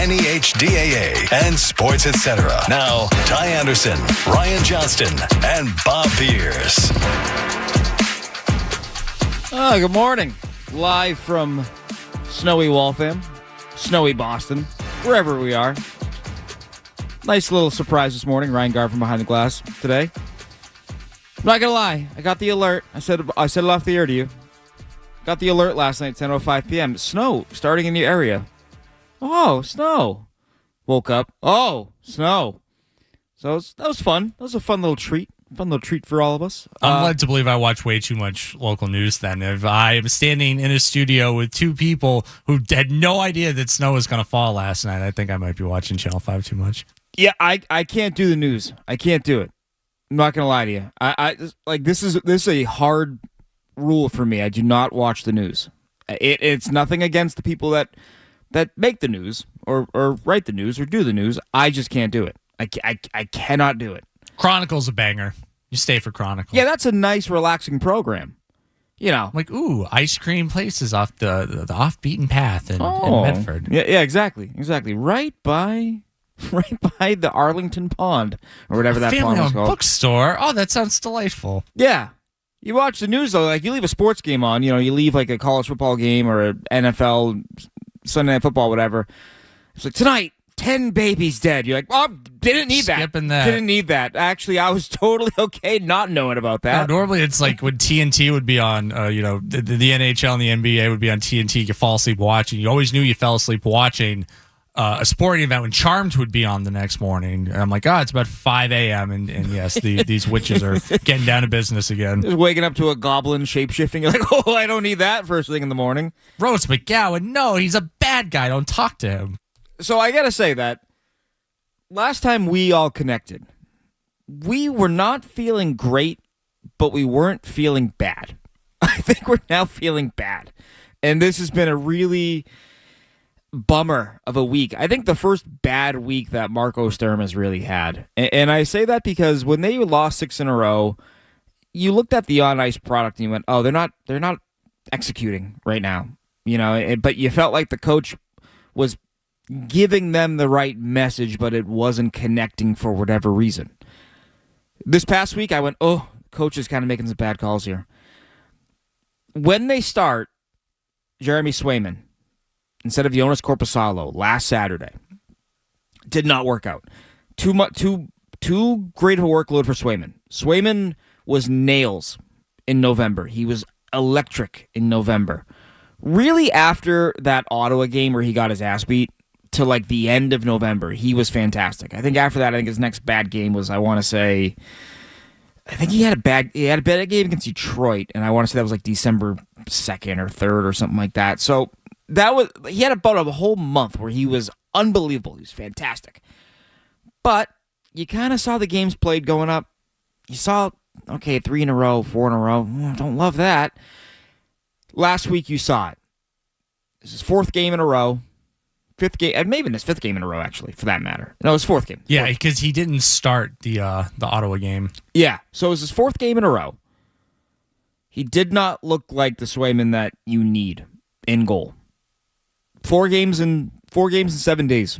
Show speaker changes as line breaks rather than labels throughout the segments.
NEHDAA and Sports Etc. Now, Ty Anderson, Ryan Johnston, and Bob Pierce.
Good morning. Live from snowy Waltham, snowy Boston, wherever we are. Nice little surprise this morning. Ryan Garv from Behind the Glass today. I'm not going to lie. I got the alert. I said it off the air to you. Got the alert last night at 10:05 p.m. Snow starting in your area. Oh, snow. Woke up. Oh, snow. So that was fun. That was a fun little treat. Fun little treat for all of us.
I'm led to believe I watch way too much local news then. If I am standing in a studio with two people who had no idea that snow was going to fall last night, I think I might be watching Channel 5 too much.
Yeah, I can't do the news. I can't do it. I'm not going to lie to you. I like this is a hard rule for me. I do not watch the news. It's nothing against the people that make the news or write the news or do the news. I just can't do it. I cannot do it.
Chronicle's a banger. You stay for Chronicle.
Yeah, that's a nice, relaxing program. You know,
like ice cream places off the off-beaten path in Medford.
Yeah, exactly. Right by the Arlington Pond or whatever that pond was called.
Bookstore. Oh, that sounds delightful.
Yeah. You watch the news, though, like you leave a sports game on, you leave like a college football game or an NFL, Sunday Night Football, whatever. It's like, tonight, 10 babies dead. You're like, oh, didn't need that.
Skipping that.
Didn't need that. Actually, I was totally okay not knowing about that.
No, normally it's like when TNT would be on, the NHL and the NBA would be on TNT, you fall asleep watching. You always knew you fell asleep watching a sporting event when Charmed would be on the next morning. And I'm like, it's about 5 a.m. And yes, these witches are getting down to business again.
Just waking up to a goblin shape-shifting. You're like, oh, I don't need that first thing in the morning.
Rose McGowan, no, he's a bad guy. Don't talk to him.
So I got to say that last time we all connected, we were not feeling great, but we weren't feeling bad. I think we're now feeling bad. And this has been a really bummer of a week. I think the first bad week that Marco Sturm has really had. And I say that because when they lost 6 in a row, you looked at the on-ice product and you went, oh, they're not executing right now. But you felt like the coach was giving them the right message, but it wasn't connecting for whatever reason. This past week, I went, oh, coach is kind of making some bad calls here. When they start Jeremy Swayman instead of Jonas Korpisalo last Saturday, did not work out. Too great of a workload for Swayman. Swayman was nails in November. He was electric in November. Really, after that Ottawa game where he got his ass beat, to like the end of November, he was fantastic. I think after that, his next bad game was, I think he had a bad game against Detroit, and I want to say that was like December 2nd or 3rd or something like that. So he had about a whole month where he was unbelievable. He was fantastic. But you kind of saw the games played going up. You saw, 3 in a row, 4 in a row. Don't love that. Last week you saw it. This is 4th game in a row. 5th game, maybe in his 5th game in a row, actually, for that matter. No, it was 4th game.
Yeah, because he didn't start the Ottawa game.
Yeah, so it was his 4th game in a row. He did not look like the Swayman that you need in goal. 4 games in 7 days.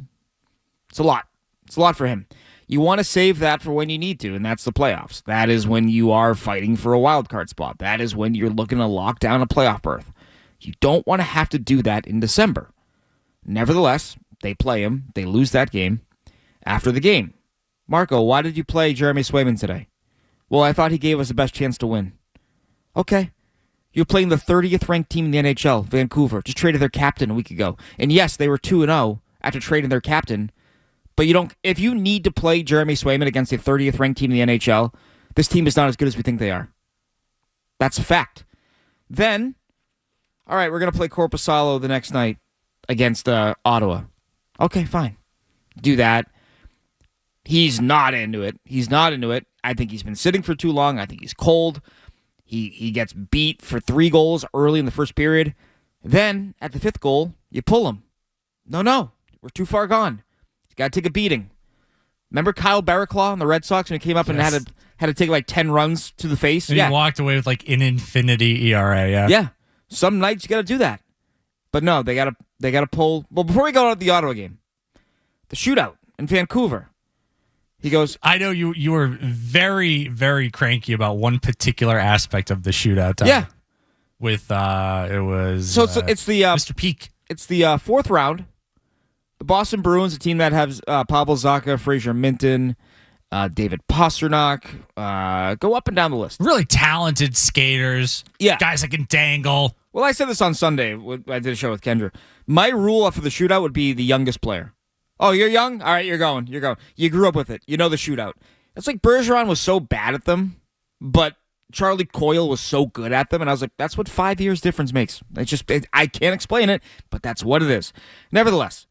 It's a lot. It's a lot for him. You want to save that for when you need to, and that's the playoffs. That is when you are fighting for a wild card spot. That is when you're looking to lock down a playoff berth. You don't want to have to do that in December. Nevertheless, they play him. They lose that game. After the game, Marco, why did you play Jeremy Swayman today? Well, I thought he gave us the best chance to win. Okay. You're playing the 30th ranked team in the NHL, Vancouver. Just traded their captain a week ago. And yes, they were 2-0 after trading their captain. But if you need to play Jeremy Swayman against the 30th ranked team in the NHL, this team is not as good as we think they are. That's a fact. Then, all right, we're going to play Korpisalo the next night against Ottawa. Okay, fine. Do that. He's not into it. I think he's been sitting for too long. I think he's cold. He gets beat for 3 goals early in the first period. Then, at the 5th goal, you pull him. No. We're too far gone. He's got to take a beating. Remember Kyle Barraclough on the Red Sox when he came up and had to take like 10 runs to the face?
And he walked away with like an infinity ERA, yeah.
Yeah. Some nights you got to do that. But no, they got to pull. Well, before we go to the Ottawa game, the shootout in Vancouver. He goes,
I know you were very, very cranky about one particular aspect of the shootout.
yeah.
With it was
It's the
Mr. Peak.
It's the fourth round. The Boston Bruins, a team that has Pavel Zacha, Fraser Minton, David Pastrnak, go up and down the list.
Really talented skaters.
Yeah.
Guys that can dangle.
Well, I said this on Sunday. I did a show with Kendra. My rule for the shootout would be the youngest player. Oh, you're young? All right, you're going. You grew up with it. You know the shootout. It's like Bergeron was so bad at them, but Charlie Coyle was so good at them, and I was like, that's what 5 years difference makes. I can't explain it, but that's what it is. Nevertheless,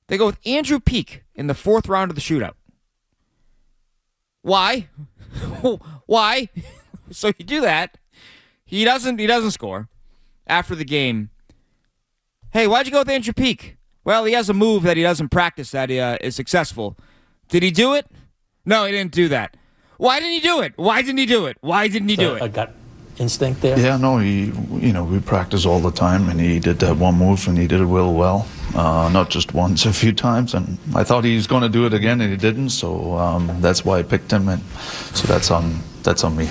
they go with Andrew Peeke in the fourth round of the shootout. Why? Why? So you do that. He doesn't score. After the game, hey, why'd you go with Andrew Peeke? Well, he has a move that he doesn't practice that is successful. Did he do it? No, he didn't do that. Why didn't he do it? Why didn't he do it? Why didn't he do it?
A gut instinct there?
Yeah, no, we practice all the time, and he did that one move, and he did it real well. Not just once, a few times, and I thought he was going to do it again, and he didn't, so that's why I picked him, and so that's on me.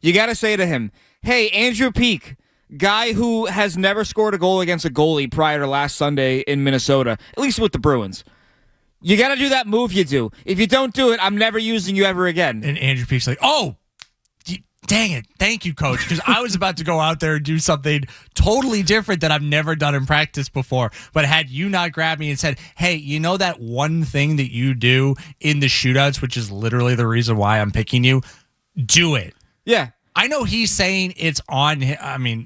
You got to say to him, hey, Andrew Peeke, guy who has never scored a goal against a goalie prior to last Sunday in Minnesota, at least with the Bruins. You got to do that move you do. If you don't do it, I'm never using you ever again.
And Andrew Peake's like, oh, dang it. Thank you, coach. Because I was about to go out there and do something totally different that I've never done in practice before. But had you not grabbed me and said, hey, you know that one thing that you do in the shootouts, which is literally the reason why I'm picking you, do it.
Yeah.
I know he's saying it's on him. I mean,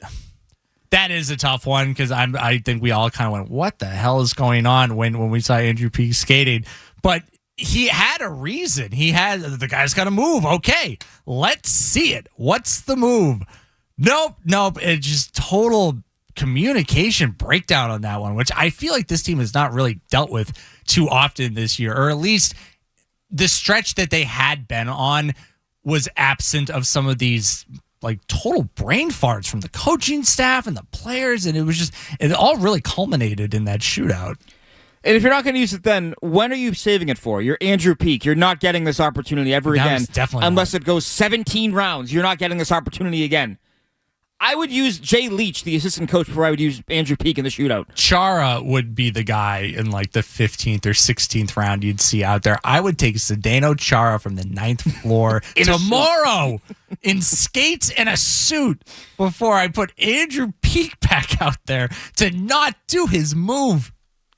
that is a tough one because I think we all kind of went, what the hell is going on when we saw Andrew Peeke skating? But he had a reason. The guy's got to move. Okay, let's see it. What's the move? Nope. It's just total communication breakdown on that one, which I feel like this team has not really dealt with too often this year, or at least the stretch that they had been on was absent of some of these like total brain farts from the coaching staff and the players, and it all really culminated in that shootout.
And if you're not going to use it then, when are you saving it for? You're Andrew Peeke. You're not getting this opportunity ever again.
Definitely
unless
not.
It goes 17 rounds. You're not getting this opportunity again. I would use Jay Leach, the assistant coach, before I would use Andrew Peeke in the shootout.
Chara would be the guy in like the 15th or 16th round you'd see out there. I would take Zdeno Chara from the 9th floor tomorrow in skates and a suit before I put Andrew Peeke back out there to not do his move.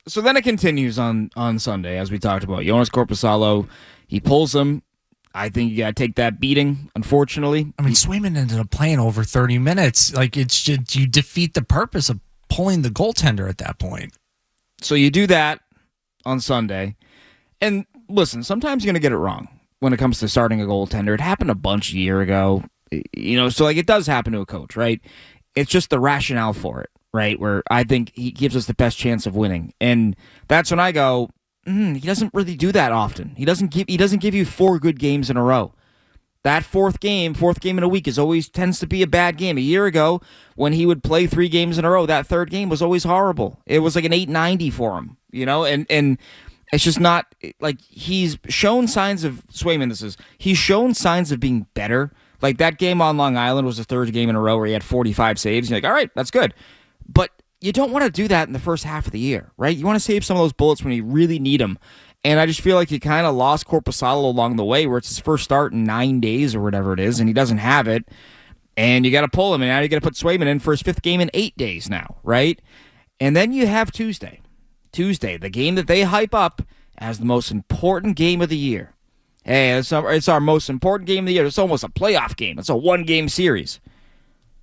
So then it continues on Sunday, as we talked about. Jonas Korpisalo, he pulls him. I think you got to take that beating, unfortunately.
I mean, Swayman ended up playing over 30 minutes. Like, it's just, you defeat the purpose of pulling the goaltender at that point.
So you do that on Sunday. And listen, sometimes you're going to get it wrong when it comes to starting a goaltender. It happened a bunch a year ago. So like it does happen to a coach, right? It's just the rationale for it, right? Where I think he gives us the best chance of winning. And that's when I go, he doesn't really do that often. He doesn't give you 4 good games in a row. That fourth game in a week tends to be a bad game. A year ago, when he would play 3 games in a row, that third game was always horrible. It was like an 890 for him, and it's just not like he's shown signs of he's shown signs of being better. Like that game on Long Island was the third game in a row where he had 45 saves. You're like, all right, that's good. But you don't want to do that in the first half of the year, right? You want to save some of those bullets when you really need them. And I just feel like you kind of lost Korpisalo along the way where it's his first start in 9 days or whatever it is, and he doesn't have it. And you got to pull him, and now you got to put Swayman in for his 5th game in 8 days now, right? And then you have Tuesday, the game that they hype up as the most important game of the year. Hey, it's our most important game of the year. It's almost a playoff game. It's a 1-game series.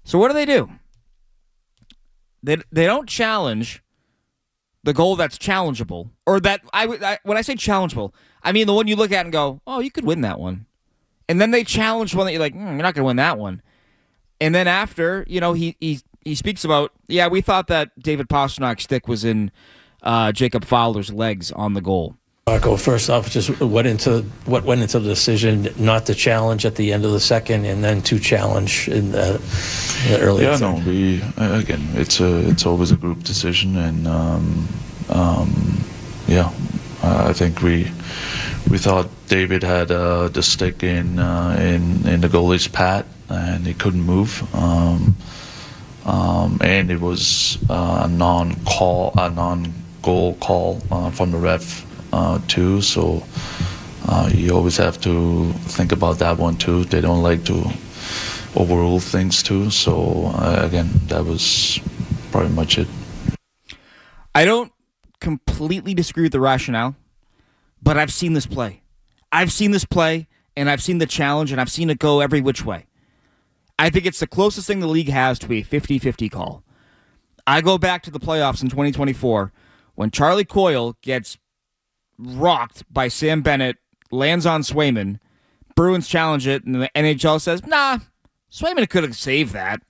So what do? They don't challenge the goal that's challengeable, or that when I say challengeable, I mean the one you look at and go, oh, you could win that one. And then they challenge one that you're like, you're not going to win that one. And then after, he speaks about, we thought that David Pastrnak's stick was in Jacob Fowler's legs on the goal.
Marco, first off, just what went into the decision not to challenge at the end of the second, and then to challenge in the early.
Yeah, no, it's always a group decision, and I think we thought David had the stick in the goalie's pad, and he couldn't move. And it was a non-goal call from the ref too. So you always have to think about that one too. They don't like to overrule things too. So again, that was pretty much it.
I don't completely disagree with the rationale, but I've seen this play. I've seen this play, and I've seen the challenge, and I've seen it go every which way. I think it's the closest thing the league has to a 50-50 call. I go back to the playoffs in 2024 when Charlie Coyle gets rocked by Sam Bennett, lands on Swayman, Bruins challenge it, and the NHL says, nah, Swayman could have saved that.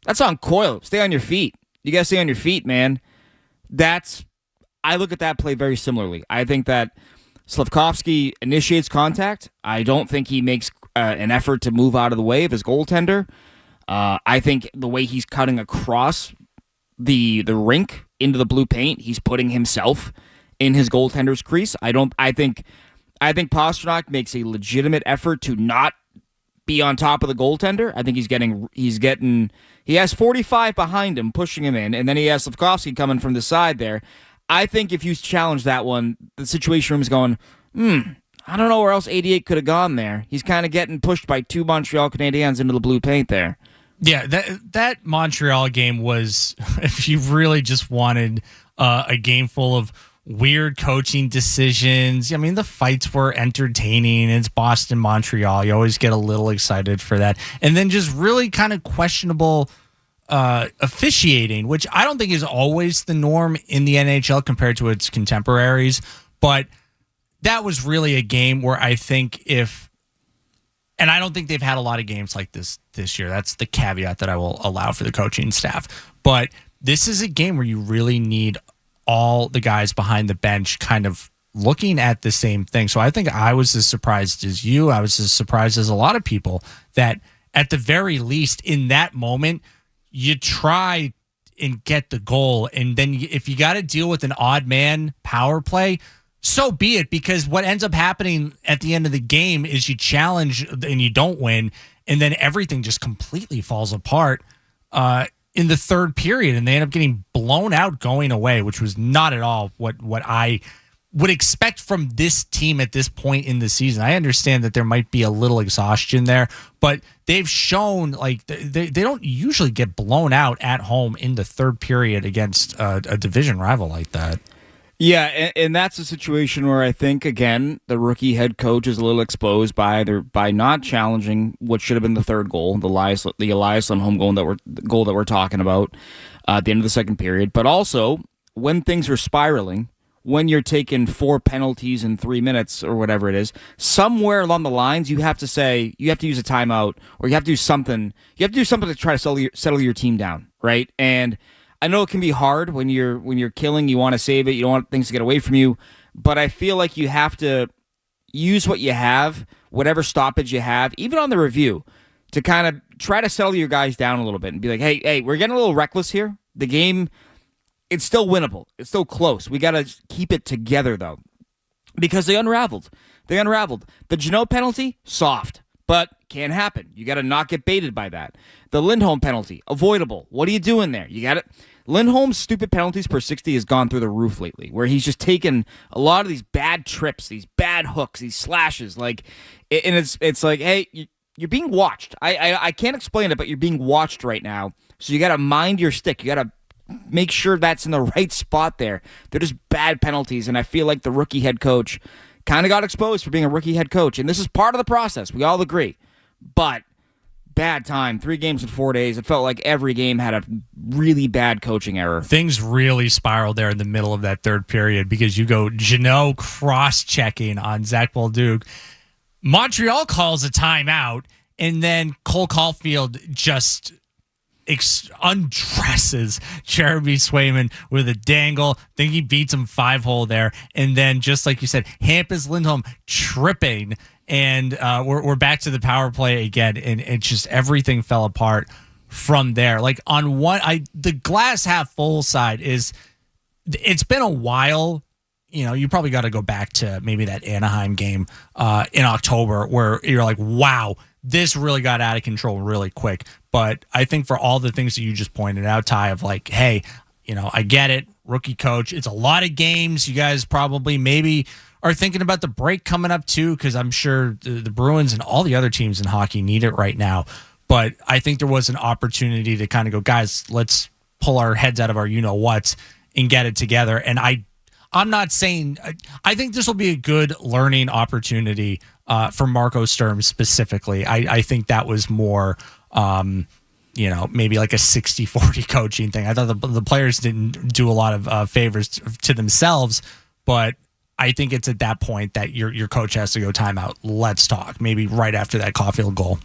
That's on Coyle. Stay on your feet. You got to stay on your feet, man. I look at that play very similarly. I think that Slafkovsky initiates contact. I don't think he makes an effort to move out of the way of his goaltender. I think the way he's cutting across the rink into the blue paint, he's putting himself in his goaltender's crease. I think Pastrnak makes a legitimate effort to not be on top of the goaltender. I think he has 45 behind him pushing him in, and then he has Slafkovsky coming from the side there. I think if you challenge that one, the Situation Room is going, I don't know where else 88 could have gone there. He's kind of getting pushed by two Montreal Canadiens into the blue paint there.
Yeah, that Montreal game was, if you really just wanted a game full of weird coaching decisions. I mean, the fights were entertaining. It's Boston, Montreal. You always get a little excited for that. And then just really kind of questionable officiating, which I don't think is always the norm in the NHL compared to its contemporaries. But that was really a game where I think and I don't think they've had a lot of games like this year. That's the caveat that I will allow for the coaching staff. But this is a game where you really need all the guys behind the bench kind of looking at the same thing. So I think I was as surprised as you. I was as surprised as a lot of people that at the very least in that moment, you try and get the goal. And then if you got to deal with an odd man power play, so be it, because what ends up happening at the end of the game is you challenge and you don't win, and then everything just completely falls apart in the third period, and they end up getting blown out going away, which was not at all what I would expect from this team at this point in the season. I understand that there might be a little exhaustion there, but they've shown like they don't usually get blown out at home in the third period against a division rival like that.
Yeah, and that's a situation where I think, again, the rookie head coach is a little exposed by not challenging what should have been the third goal, the Elias Lindholm goal that we're talking about at the end of the second period. But also, when things are spiraling, when you're taking 4 penalties in 3 minutes or whatever it is, somewhere along the lines you have to use a timeout, or you have to do something. You have to do something to try to settle your team down, right? And I know it can be hard when you're killing. You want to save it. You don't want things to get away from you. But I feel like you have to use what you have, whatever stoppage you have, even on the review, to kind of try to settle your guys down a little bit and be like, hey, we're getting a little reckless here. The game, it's still winnable. It's still close. We got to keep it together, though, because they unraveled. The Jeannot penalty, soft, but can happen. You got to not get baited by that. The Lindholm penalty, avoidable. What are you doing there? You got it. Lindholm's stupid penalties per 60 has gone through the roof lately, where he's just taken a lot of these bad trips, these bad hooks, these slashes. And it's like, hey, you're being watched. I can't explain it, but you're being watched right now. So you got to mind your stick. You got to make sure that's in the right spot there. They're just bad penalties, and I feel like the rookie head coach kind of got exposed for being a rookie head coach, and this is part of the process. We all agree. But bad time, 3 games in 4 days. It felt like every game had a really bad coaching error.
Things really spiraled there in the middle of that third period because you go Jeannot cross-checking on Zach Bolduc. Montreal calls a timeout, and then Cole Caulfield just undresses Jeremy Swayman with a dangle. I think he beats him 5-hole there. And then, just like you said, Hampus Lindholm tripping. And we're back to the power play again, and it's just everything fell apart from there. Like the glass half full side is, it's been a while, you probably got to go back to maybe that Anaheim game in October where you're like, wow, this really got out of control really quick. But I think for all the things that you just pointed out, Ty, of like, hey, I get it, rookie coach. It's a lot of games. You guys probably maybe are thinking about the break coming up too, because I'm sure the Bruins and all the other teams in hockey need it right now. But I think there was an opportunity to kind of go, guys, let's pull our heads out of our you-know-whats and get it together. And I'm not saying – I think this will be a good learning opportunity for Marco Sturm specifically. I think that was more maybe like a 60-40 coaching thing. I thought the players didn't do a lot of favors to themselves, but I think it's at that point that your coach has to go timeout. Let's talk. Maybe right after that Caulfield goal.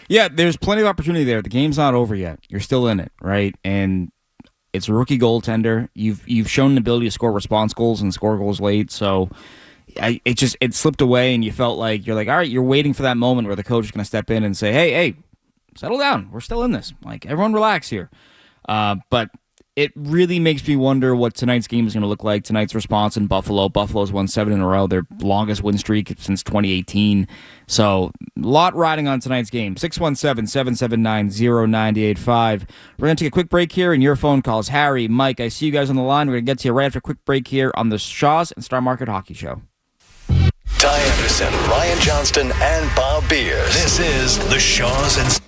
Yeah, there's plenty of opportunity there. The game's not over yet. You're still in it, right? And it's a rookie goaltender. You've shown an ability to score response goals and score goals late. So it slipped away, and you felt like all right. You're waiting for that moment where the coach is going to step in and say, "Hey, settle down. We're still in this. Like everyone, relax here." But it really makes me wonder what tonight's game is going to look like. Tonight's response in Buffalo. Buffalo's won 7 in a row, their longest win streak since 2018. So a lot riding on tonight's game. 617-779-0985. We're going to take a quick break here, and your phone calls. Harry, Mike, I see you guys on the line. We're going to get to you right after a quick break here on the Shaws and Star Market Hockey Show.
Ty Anderson, Ryan Johnston, and Bob Beers. This is the Shaws and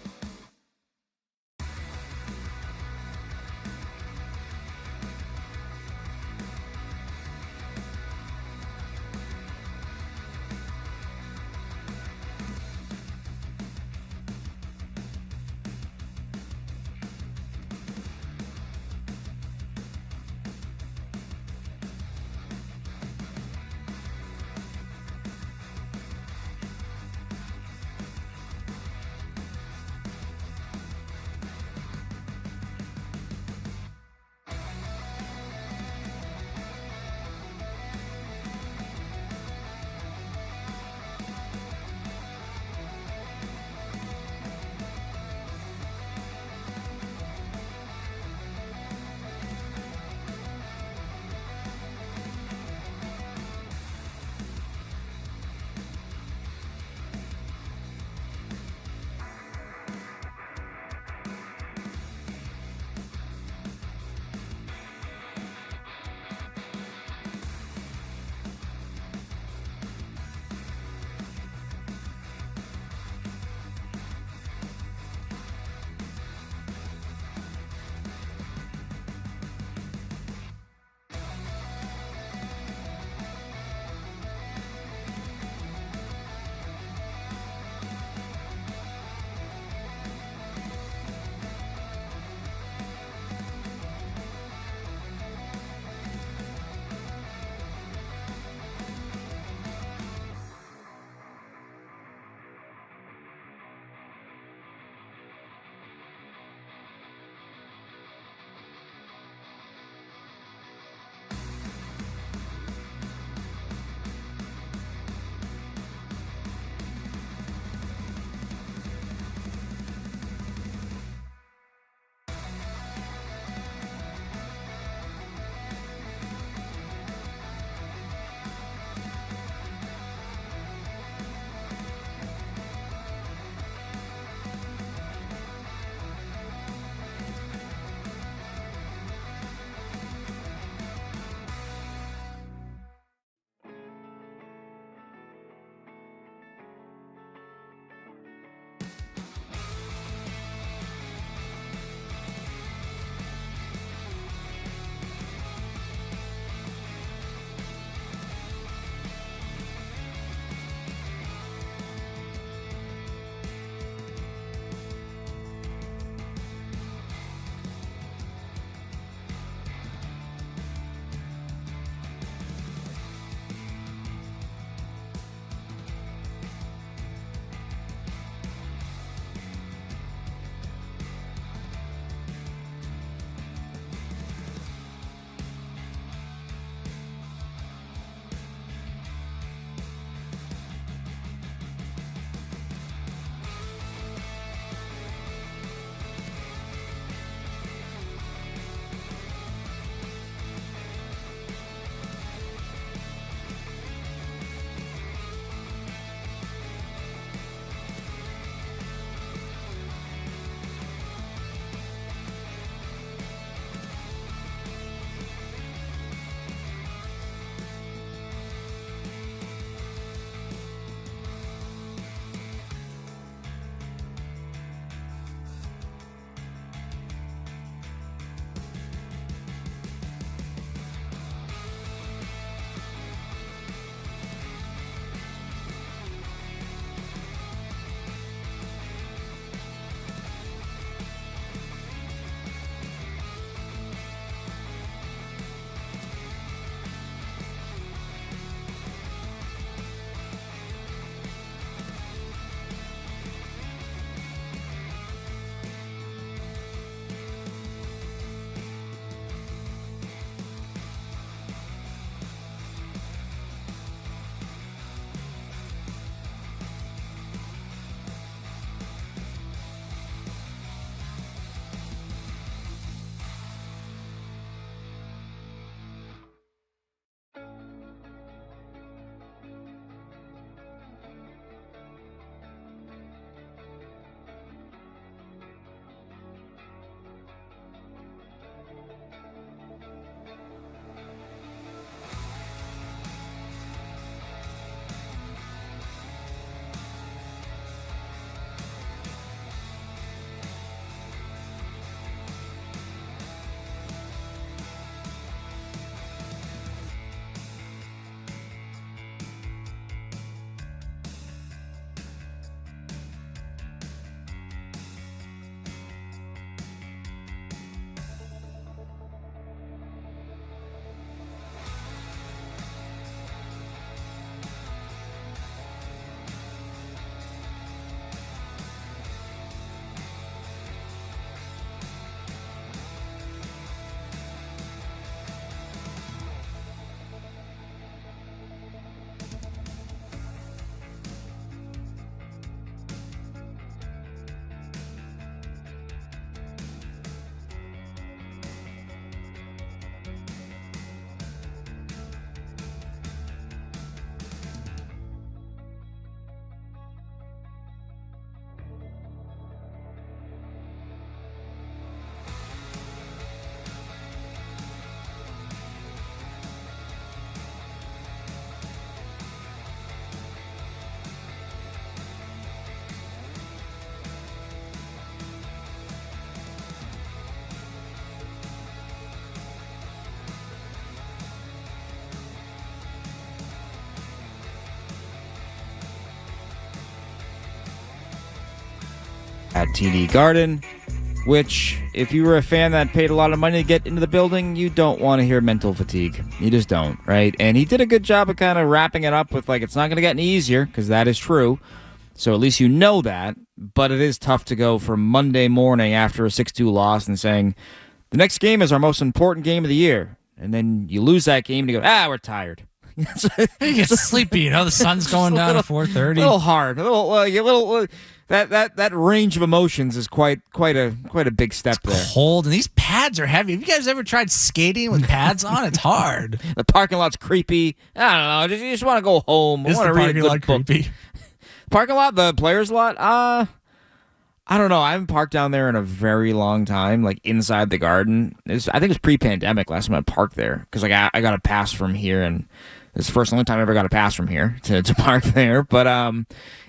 at TD Garden, which, if you were a fan that paid a lot of money to get into the building, you don't want to hear mental fatigue. You just don't, right? And he did a good job of kind of wrapping it up with, like, it's not going to get any easier, because that is true. So at least you know that. But it is tough to go from Monday morning after a 6-2 loss and saying, the next game is our most important game of the year. And then you lose that game and you go, we're tired.
You get sleepy, the sun's going down at 4:30.
A little hard. A little that range of emotions is quite a big step there.
Cold, and these pads are heavy. Have you guys ever tried skating with pads on? It's hard.
The parking lot's creepy. I don't know. You just want to go home.
Is
I want
the
to read a
parking
good
lot
book.
creepy?
Parking lot, the players' lot. I don't know. I haven't parked down there in a very long time, like inside the Garden. I think it was pre-pandemic last time I parked there, because like I got a pass from here, and it's the first and only time I ever got a pass from here to park there. But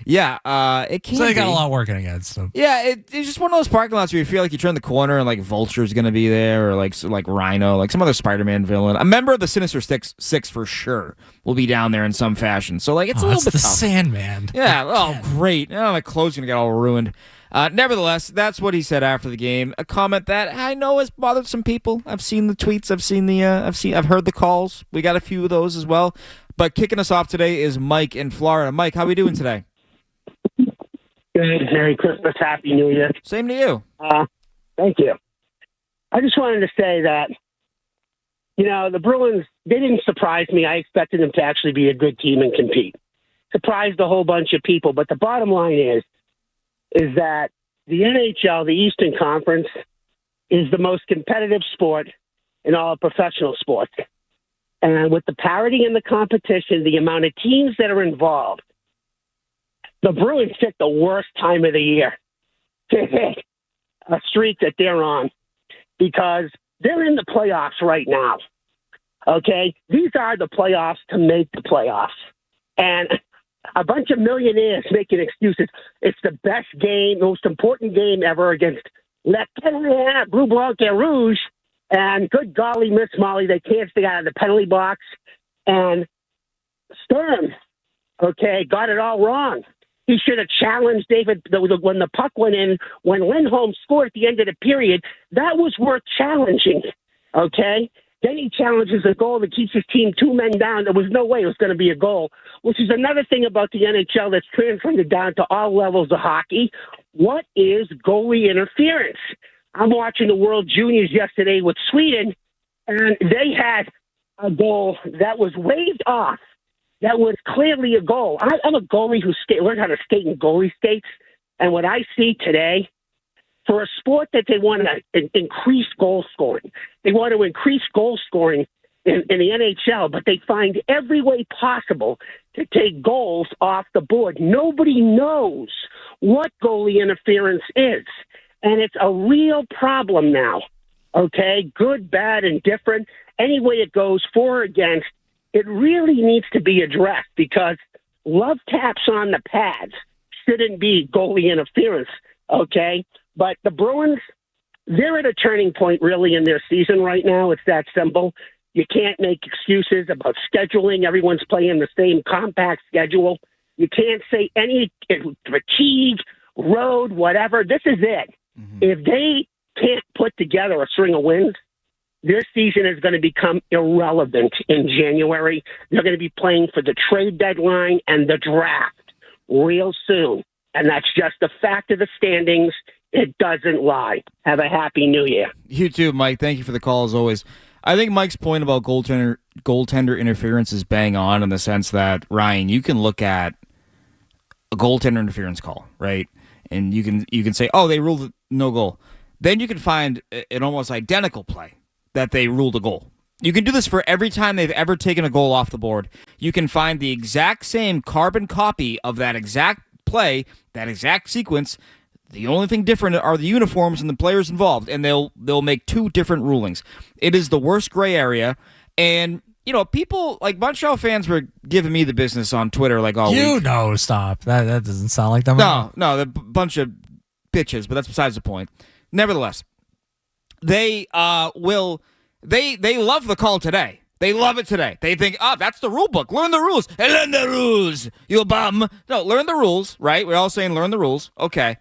it can.
So they got a lot working against them.
Yeah, it's just one of those parking lots where you feel like you turn the corner and like Vulture's gonna be there, or like Rhino, like some other Spider-Man villain. A member of the Sinister Six for sure will be down there in some fashion. So like it's a little bit
the
tough.
Sandman.
Yeah. Oh, great. Oh, my clothes gonna get all ruined. Nevertheless, that's what he said after the game. A comment that I know has bothered some people. I've seen the tweets. I've heard the calls. We got a few of those as well. But kicking us off today is Mike in Florida. Mike, how we doing today?
Good. Merry Christmas. Happy New Year.
Same to you.
Thank you. I just wanted to say that, the Bruins, they didn't surprise me. I expected them to actually be a good team and compete. Surprised a whole bunch of people. But the bottom line is that the NHL, the Eastern Conference, is the most competitive sport in all of professional sports. And with the parity in the competition, the amount of teams that are involved, the Bruins picked the worst time of the year to hit a streak that they're on, because they're in the playoffs right now. Okay? These are the playoffs to make the playoffs. And a bunch of millionaires making excuses. It's the best game, most important game ever against Le Canadien Bleu Blanc et Rouge. And good golly, Miss Molly, they can't stay out of the penalty box. And Stern, got it all wrong. He should have challenged David when the puck went in, when Lindholm scored at the end of the period. That was worth challenging, okay? Then he challenges a goal that keeps his team 2 men down. There was no way it was going to be a goal, which is another thing about the NHL that's translated down to all levels of hockey. What is goalie interference? I'm watching the World Juniors yesterday with Sweden, and they had a goal that was waved off. That was clearly a goal. I'm a goalie who learned how to skate in goalie skates, and what I see today, for a sport that they want to increase goal scoring, they want to increase goal scoring in the NHL, but they find every way possible to take goals off the board. Nobody knows what goalie interference is, and it's a real problem now, okay? Good, bad, and different. Any way it goes, for or against, it really needs to be addressed, because love taps on the pads shouldn't be goalie interference, okay? But the Bruins, they're at a turning point really in their season right now. It's that simple. You can't make excuses about scheduling. Everyone's playing the same compact schedule. You can't say any fatigue, road, whatever. This is it. Mm-hmm. If they can't put together a string of wins, their season is going to become irrelevant in January. They're going to be playing for the trade deadline and the draft real soon. And that's just the fact of the standings. It doesn't lie. Have a happy New Year.
You too, Mike. Thank you for the call, as always. I think Mike's point about goaltender interference is bang on, in the sense that, Ryan, you can look at a goaltender interference call, right? And you can say, oh, they ruled no goal. Then you can find an almost identical play that they ruled a goal. You can do this for every time they've ever taken a goal off the board. You can find the exact same carbon copy of that exact play, that exact sequence. The only thing different are the uniforms and the players involved, and they'll make 2 different rulings. It is the worst gray area, and people like Montreal fans were giving me the business on Twitter like all week.
Stop. That doesn't sound like them.
No, they're a bunch of bitches, but that's besides the point. Nevertheless, they love the call today. They love it today. They think, that's the rule book. Learn the rules. Learn the rules, you bum. No, learn the rules, right? We're all saying learn the rules. Okay.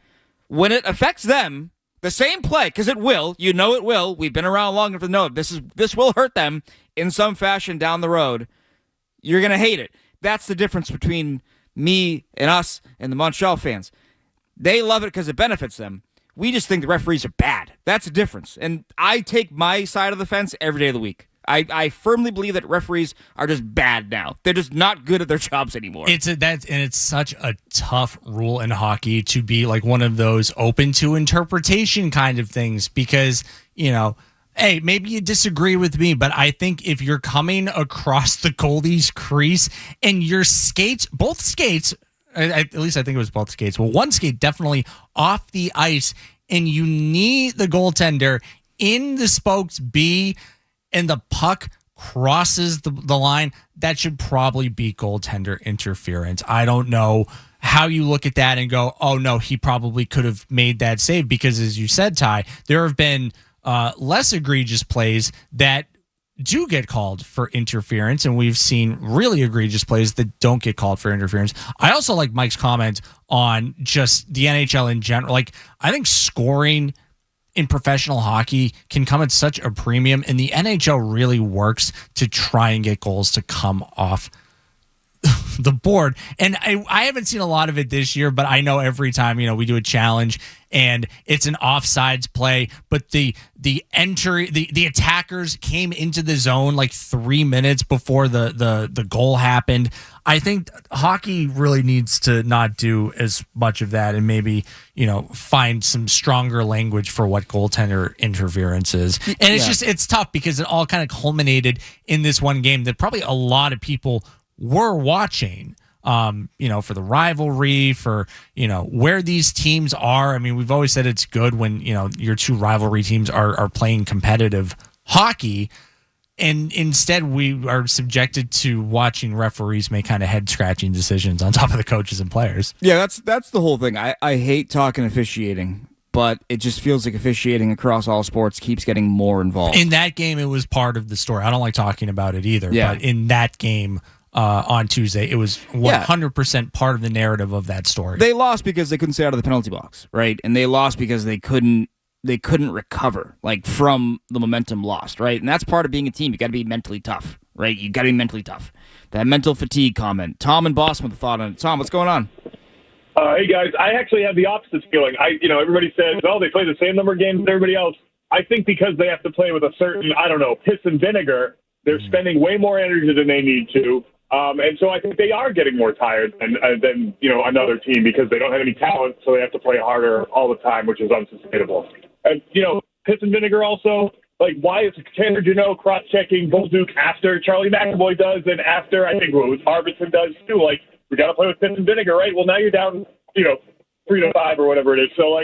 When it affects them, the same play, because it will, you know it will. We've been around long enough to know this will hurt them in some fashion down the road. You're going to hate it. That's the difference between me and us and the Montreal fans. They love it because it benefits them. We just think the referees are bad. That's the difference. And I take my side of the fence every day of the week. I firmly believe that referees are just bad now. They're just not good at their jobs anymore.
It's such a tough rule in hockey to be like one of those open to interpretation kind of things because, hey, maybe you disagree with me, but I think if you're coming across the goalie's crease and your skates, both skates, at least I think it was both skates, well, one skate definitely off the ice, and you need the goaltender in the spokes B, and the puck crosses the line, that should probably be goaltender interference. I don't know how you look at that and go, oh, no, he probably could have made that save because, as you said, Ty, there have been less egregious plays that do get called for interference, and we've seen really egregious plays that don't get called for interference. I also like Mike's comment on just the NHL in general. Like, I think scoring in professional hockey can come at such a premium, and the NHL really works to try and get goals to come off the board. And I haven't seen a lot of it this year, but I know every time, we do a challenge and it's an offsides play, but the attackers came into the zone like 3 minutes before the goal happened. I think hockey really needs to not do as much of that and maybe, find some stronger language for what goaltender interference is. And it's tough because it all kind of culminated in this one game that probably a lot of people were watching, for the rivalry, for, where these teams are. I mean, we've always said it's good when, your two rivalry teams are playing competitive hockey. And instead, we are subjected to watching referees make kind of head-scratching decisions on top of the coaches and players.
Yeah, that's the whole thing. I hate talking officiating, but it just feels like officiating across all sports keeps getting more involved.
In that game, it was part of the story. I don't like talking about it either,
yeah.
But in that game on Tuesday, it was 100% part of the narrative of that story.
They lost because they couldn't stay out of the penalty box, right? And they lost because they couldn't recover from the momentum lost, right? And that's part of being a team. You got to be mentally tough, right? You got to be mentally tough. That mental fatigue comment. Tom and Boston with a thought on it. Tom, what's going on?
Hey guys, I actually have the opposite feeling. Everybody says, "Oh, they play the same number of games as everybody else." I think because they have to play with a certain, piss and vinegar, they're spending way more energy than they need to. And so I think they are getting more tired than another team because they don't have any talent, so they have to play harder all the time, which is unsustainable. And, piss and vinegar also, why is Tanner Jeannot cross-checking Bolduc after Charlie McAvoy does and after, I think, Arvidsson does too? We got to play with piss and vinegar, right? Well, now you're down, 3-5 or whatever it is. So,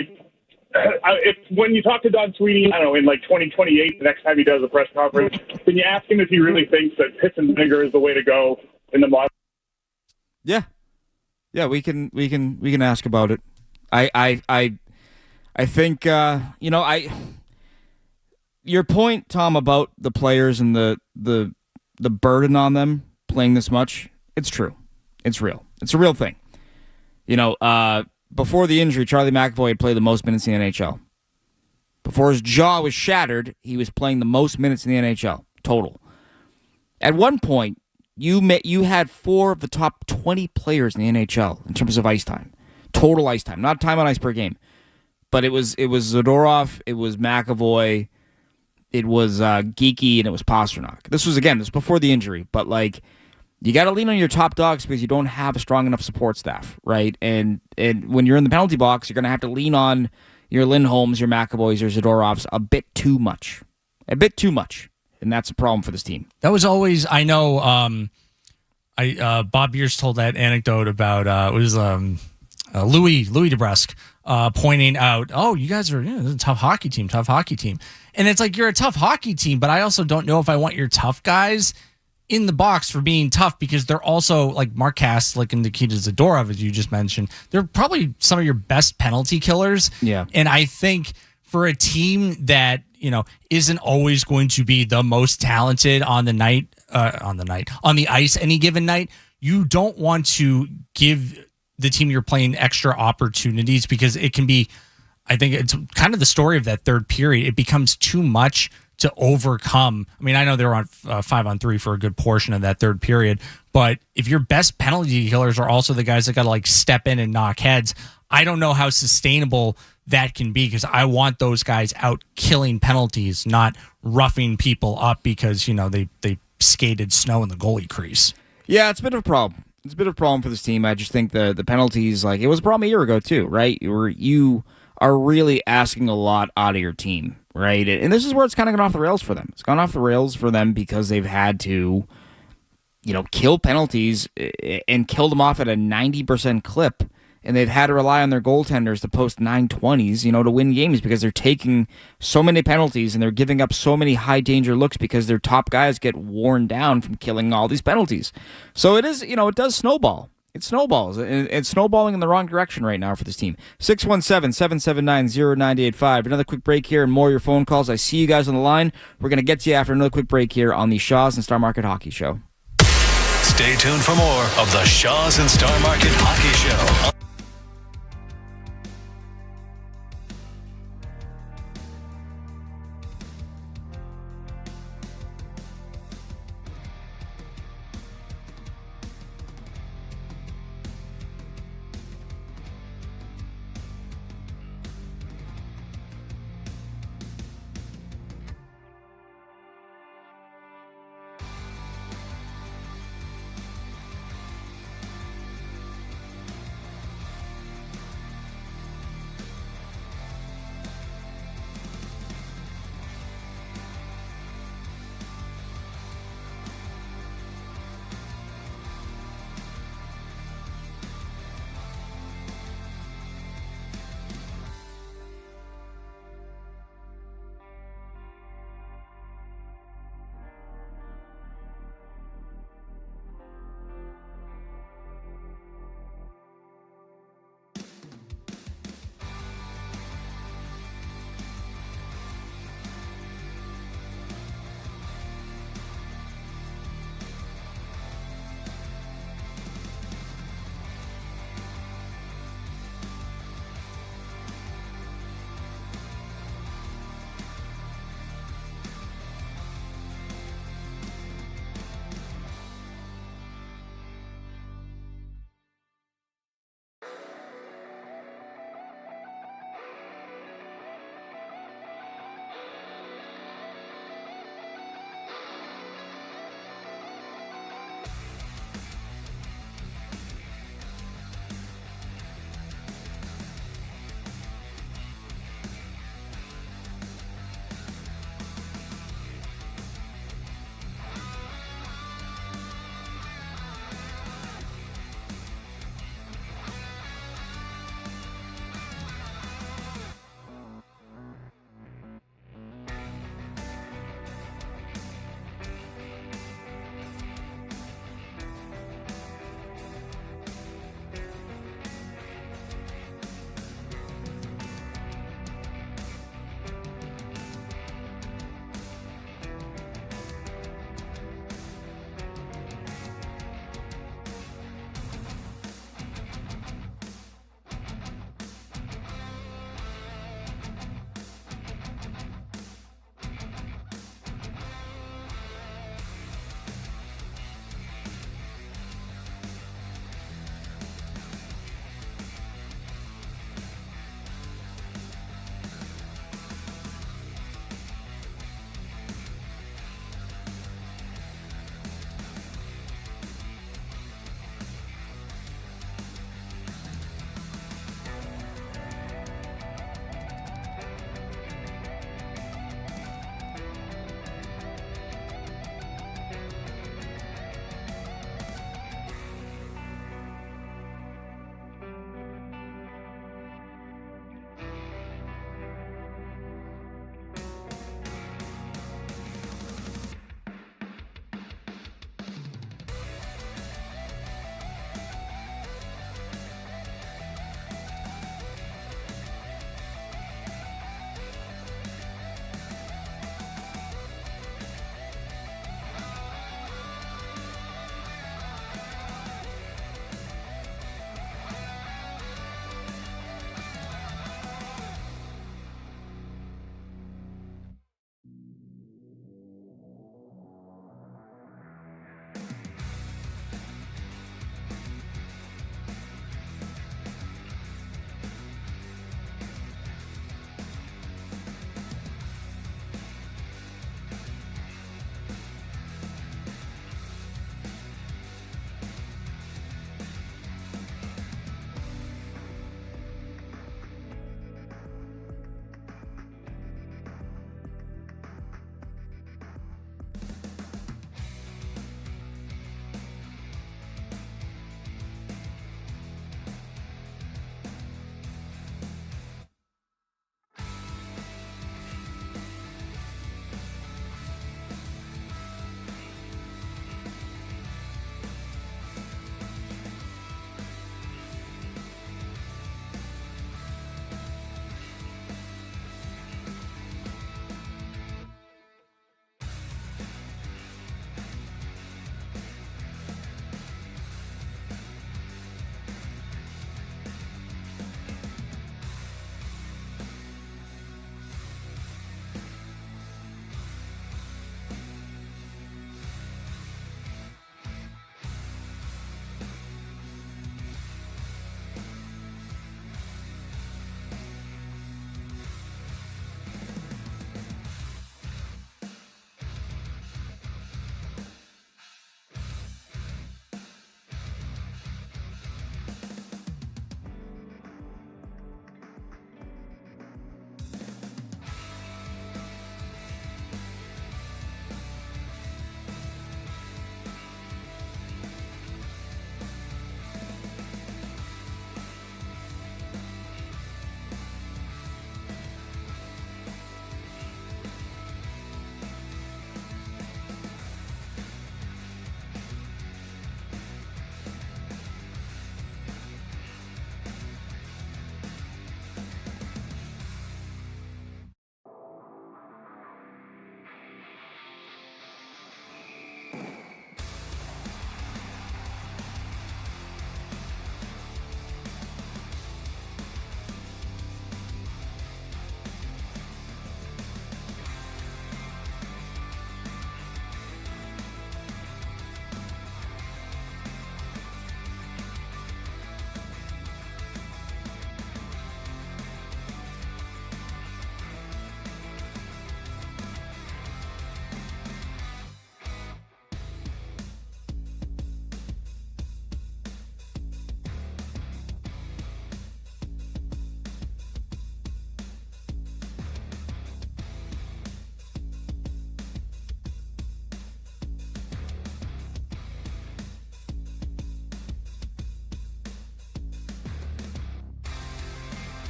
when you talk to Don Sweeney, in 2028, the next time he does a press conference, can you ask him if he really thinks that piss and vinegar is the way to go in the modern?
Yeah, we can ask about it. I think your point, Tom, about the players and the burden on them playing this much, it's true. It's real. It's a real thing. Before the injury, Charlie McAvoy had played the most minutes in the NHL. Before his jaw was shattered, he was playing the most minutes in the NHL, total. At one point, you had 4 of the top 20 players in the NHL in terms of ice time. Total ice time, not time on ice per game. But it was Zadorov, it was McAvoy, it was Geeky, and it was Pasternak. This was before the injury, but you got to lean on your top dogs because you don't have a strong enough support staff, right? And when you're in the penalty box, you're going to have to lean on your Lindholms, your McAvoys, your Zadorovs a bit too much. And that's a problem for this team.
That was always, I know, Bob Beers told that anecdote about, Louis DeBrusque pointing out, oh, you guys are a tough hockey team. And it's like, you're a tough hockey team, but I also don't know if I want your tough guys in the box for being tough because they're also like Mark Kastelic and Nikita Zadorov, as you just mentioned. They're probably some of your best penalty killers.
Yeah.
And I think for a team that, isn't always going to be the most talented on the ice any given night, you don't want to give the team you're playing extra opportunities because it can be I think it's kind of the story of that third period. It becomes too much to overcome. I mean, I know they were on 5-on-3 for a good portion of that third period, but if your best penalty killers are also the guys that got to like step in and knock heads, I don't know how sustainable that can be, because I want those guys out killing penalties, not roughing people up because, they skated snow in the goalie crease.
Yeah, it's a bit of a problem. It's a bit of a problem for this team. I just think the penalties, like, it was a problem a year ago too, right? You are really asking a lot out of your team, right? And this is where it's kind of gone off the rails for them. It's gone off the rails for them because they've had to, kill penalties and kill them off at a 90% clip. And they've had to rely on their goaltenders to post 920s, to win games, because they're taking so many penalties and they're giving up so many high danger looks because their top guys get worn down from killing all these penalties. So it is, it does snowball. It snowballs. It's snowballing in the wrong direction right now for this team. 617-779-0985. Another quick break here and more of your phone calls. I see you guys on the line. We're going to get to you after another quick break here on the Shaw's and Star Market Hockey Show.
Stay tuned for more of the Shaw's and Star Market Hockey Show.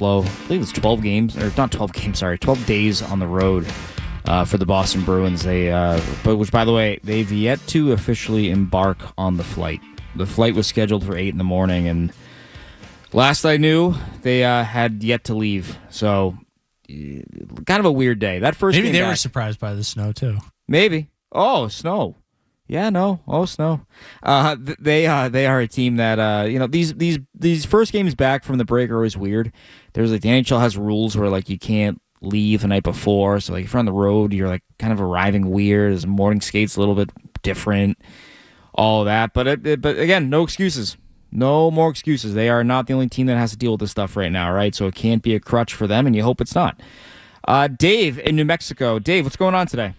Buffalo. I believe it's 12 games, or not 12 games, sorry, 12 days on the road for the Boston Bruins. Which, by the way, they've yet to officially embark on the flight. The flight was scheduled for 8 in the morning, and last I knew, they had yet to leave. So, kind of a weird day. That first
Maybe
game
they
back,
were surprised by the snow, too.
Maybe. Oh, snow. Yeah, no. Oh, snow. They are a team that these first games back from the break are always weird. There's like the NHL has rules where like you can't leave the night before. So like if you're on the road, you're like kind of arriving weird. There's morning skates a little bit different. All of that, but again, no excuses. No more excuses. They are not the only team that has to deal with this stuff right now, right? So it can't be a crutch for them, and you hope it's not. Dave in New Mexico. Dave, what's going on today?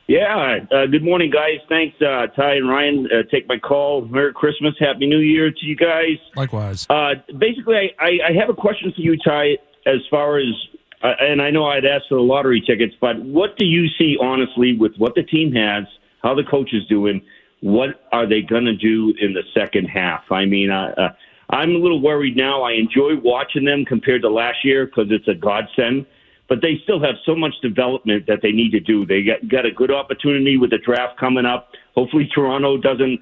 Yeah, good morning, guys. Thanks, Ty and Ryan. Take my call. Merry Christmas, Happy New Year to you guys.
Likewise.
Basically, I have a question for you, Ty, as far as, and I know I'd asked for the lottery tickets, but what do you see, honestly, with what the team has, how the coach is doing, what are they going to do in the second half? I mean, I'm a little worried now. I enjoy watching them compared to last year because it's a godsend. But they still have so much development that they need to do. They got a good opportunity with the draft coming up. Hopefully Toronto doesn't,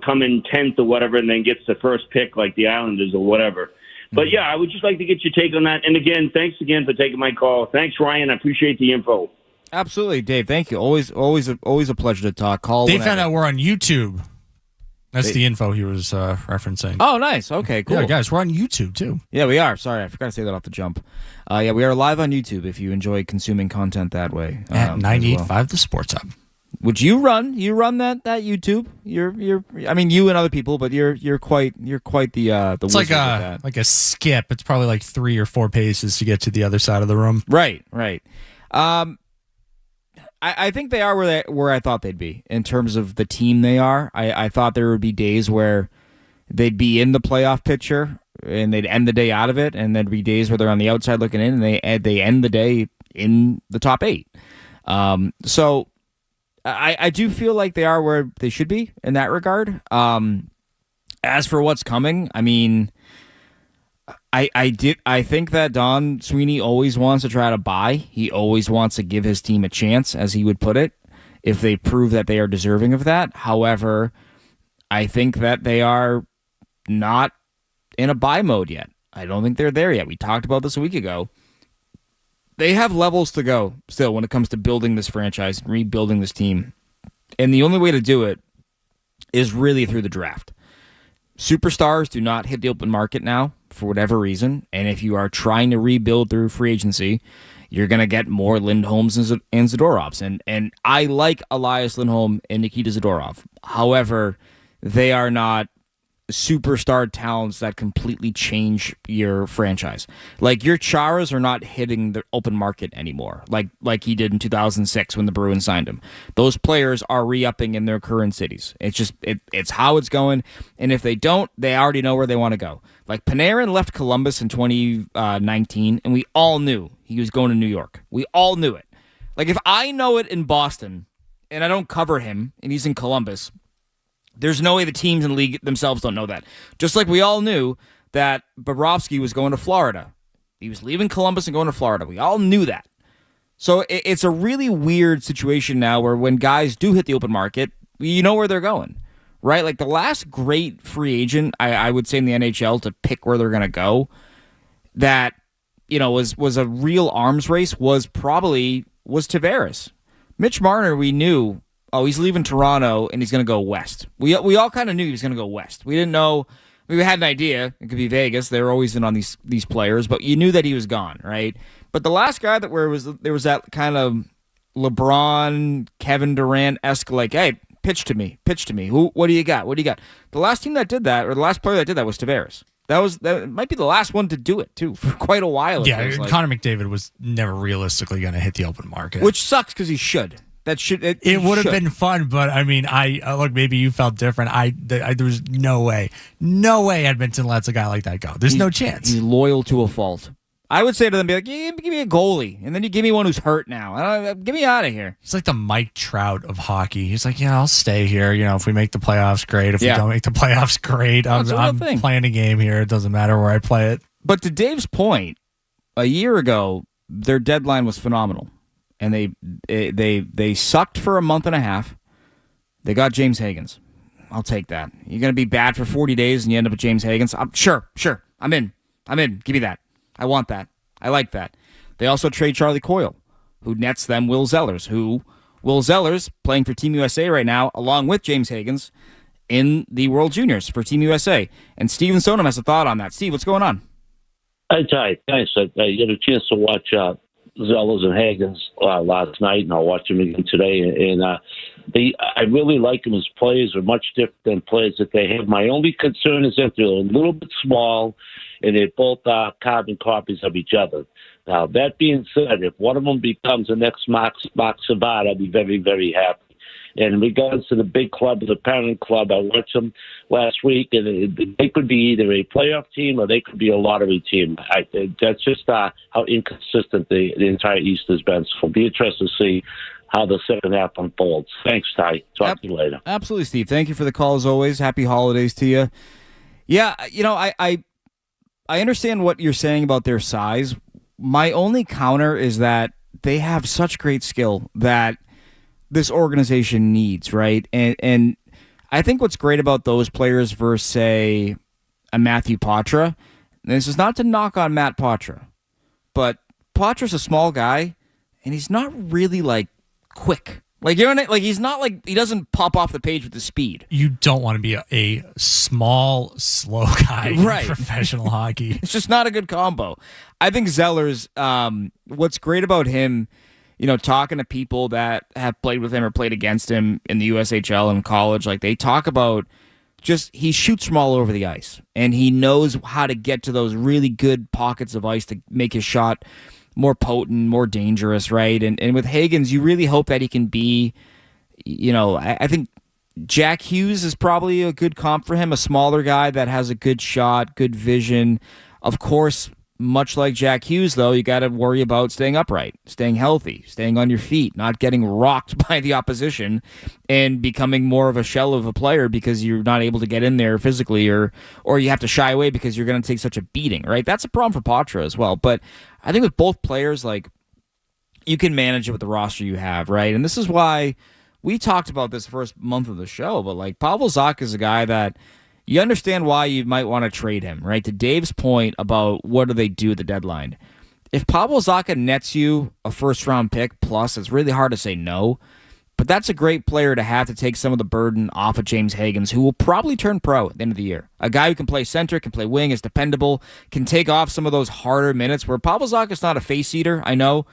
come in 10th or whatever and then gets the first pick like the Islanders or whatever. But, yeah, I would just like to get your take on that. And, again, thanks again for taking my call. Thanks, Ryan. I appreciate the info.
Absolutely, Dave. Thank you. Always a pleasure to talk. Call.
They
whenever.
found out we're on YouTube. That's the info he was referencing.
Oh, nice. Okay, cool.
Yeah, guys, we're on YouTube, too.
Yeah, we are. Sorry, I forgot to say that off the jump. Yeah, we are live on YouTube if you enjoy consuming content that way.
At 98.5 The Sports Hub.
Would you run that YouTube? I mean, you and other people, but you're quite the
It's
wizard with that.
like a skip. It's probably like 3 or 4 paces to get to the other side of the room.
Right. I think they are where I thought they'd be in terms of the team they are. I thought there would be days where they'd be in the playoff picture and they'd end the day out of it, and there'd be days where they're on the outside looking in and they end the day in the top 8. So I do feel like they are where they should be in that regard. As for what's coming, I mean, I think that Don Sweeney always wants to try to buy. He always wants to give his team a chance, as he would put it, if they prove that they are deserving of that. However, I think that they are not in a buy mode yet. I don't think they're there yet. We talked about this a week ago. They have levels to go still when it comes to building this franchise, rebuilding this team. And the only way to do it is really through the draft. Superstars do not hit the open market now for whatever reason. And if you are trying to rebuild through free agency, you're going to get more Lindholms and Zadorovs. And I like Elias Lindholm and Nikita Zadorov. However, they are not superstar talents that completely change your franchise. Like, your Charas are not hitting the open market anymore, like he did in 2006 when the Bruins signed him. Those players are re-upping in their current cities. It's just it's how it's going, and if they don't, they already know where they want to go. Like, Panarin left Columbus in 2019, and we all knew he was going to New York. We all knew it. Like, if I know it in Boston, and I don't cover him, and he's in Columbus, there's no way the teams in the league themselves don't know that. Just like we all knew that Bobrovsky was going to Florida. He was leaving Columbus and going to Florida. We all knew that. So it's a really weird situation now where when guys do hit the open market, you know where they're going, right? Like, the last great free agent, I would say, in the NHL to pick where they're going to go that, was a real arms race was Tavares. Mitch Marner, we knew, he's leaving Toronto and he's going to go west. We all kind of knew he was going to go west. We didn't know. We had an idea. It could be Vegas. They were always in on these players, but you knew that he was gone, right? But the last guy there was that kind of LeBron, Kevin Durant-esque, like, hey, pitch to me. What do you got? The last team that did that, or the last player that did that, was Tavares. That might be the last one to do it, too, for quite a while.
Yeah, Connor McDavid was never realistically going to hit the open market.
Which sucks because he should. It
would have been fun, but I mean, look, maybe you felt different. There was no way Edmonton lets a guy like that go. There's no chance.
He's loyal to a fault. I would say to them, be like, give me a goalie, and then you give me one who's hurt now. Get me out of here.
He's like the Mike Trout of hockey. He's like, yeah, I'll stay here. If we make the playoffs, great. If we don't make the playoffs, great. I'm playing a game here. It doesn't matter where I play it.
But to Dave's point, a year ago, their deadline was phenomenal, and they sucked for a month and a half. They got James Higgins. I'll take that. You're going to be bad for 40 days, and you end up with James Higgins. Sure. I'm in. Give me that. I want that. I like that. They also trade Charlie Coyle, who nets them Will Zellers, playing for Team USA right now, along with James Higgins, in the World Juniors for Team USA. And Steven Sonam has a thought on that. Steve, what's going on?
Hi, Ty. Thanks. I had a chance to watch Zellers and Higgins last night, and I'll watch them again today. And I really like them as players. They're much different than players that they have. My only concern is that they're a little bit small, and they're both carbon copies of each other. Now, that being said, if one of them becomes the next Mark Savard, I'll be very, very happy. And in regards to the big club or the parent club, I watched them last week, and they could be either a playoff team or they could be a lottery team. That's just how inconsistent the entire East has been. So I'll be interested to see how the second half unfolds. Thanks, Ty. Talk to you later.
Absolutely, Steve. Thank you for the call as always. Happy holidays to you. Yeah, I understand what you're saying about their size. My only counter is that they have such great skill that this organization needs, right? And I think what's great about those players versus, say, a Matthew Poitras, and this is not to knock on Matt Poitras, but Poitra's a small guy, and he's not really, quick. He's not he doesn't pop off the page with the speed.
You don't want to be a small, slow guy in professional hockey.
It's just not a good combo. I think Zellers, what's great about him, talking to people that have played with him or played against him in the USHL in college, they talk about he shoots from all over the ice, and he knows how to get to those really good pockets of ice to make his shot more potent, more dangerous, right? And with Higgins, you really hope that he can be, I think Jack Hughes is probably a good comp for him, a smaller guy that has a good shot, good vision. Of course, much like Jack Hughes, though, you got to worry about staying upright, staying healthy, staying on your feet, not getting rocked by the opposition and becoming more of a shell of a player because you're not able to get in there physically or you have to shy away because you're going to take such a beating, right? That's a problem for Poitras as well. But I think with both players, you can manage it with the roster you have, right? And this is why we talked about this first month of the show, but Pavel Zacha is a guy that you understand why you might want to trade him, right? To Dave's point about what do they do at the deadline. If Pavel Zacha nets you a first-round pick plus, it's really hard to say no. But that's a great player to have to take some of the burden off of James Higgins, who will probably turn pro at the end of the year. A guy who can play center, can play wing, is dependable, can take off some of those harder minutes where Pavel Zacha's not a face eater, I know.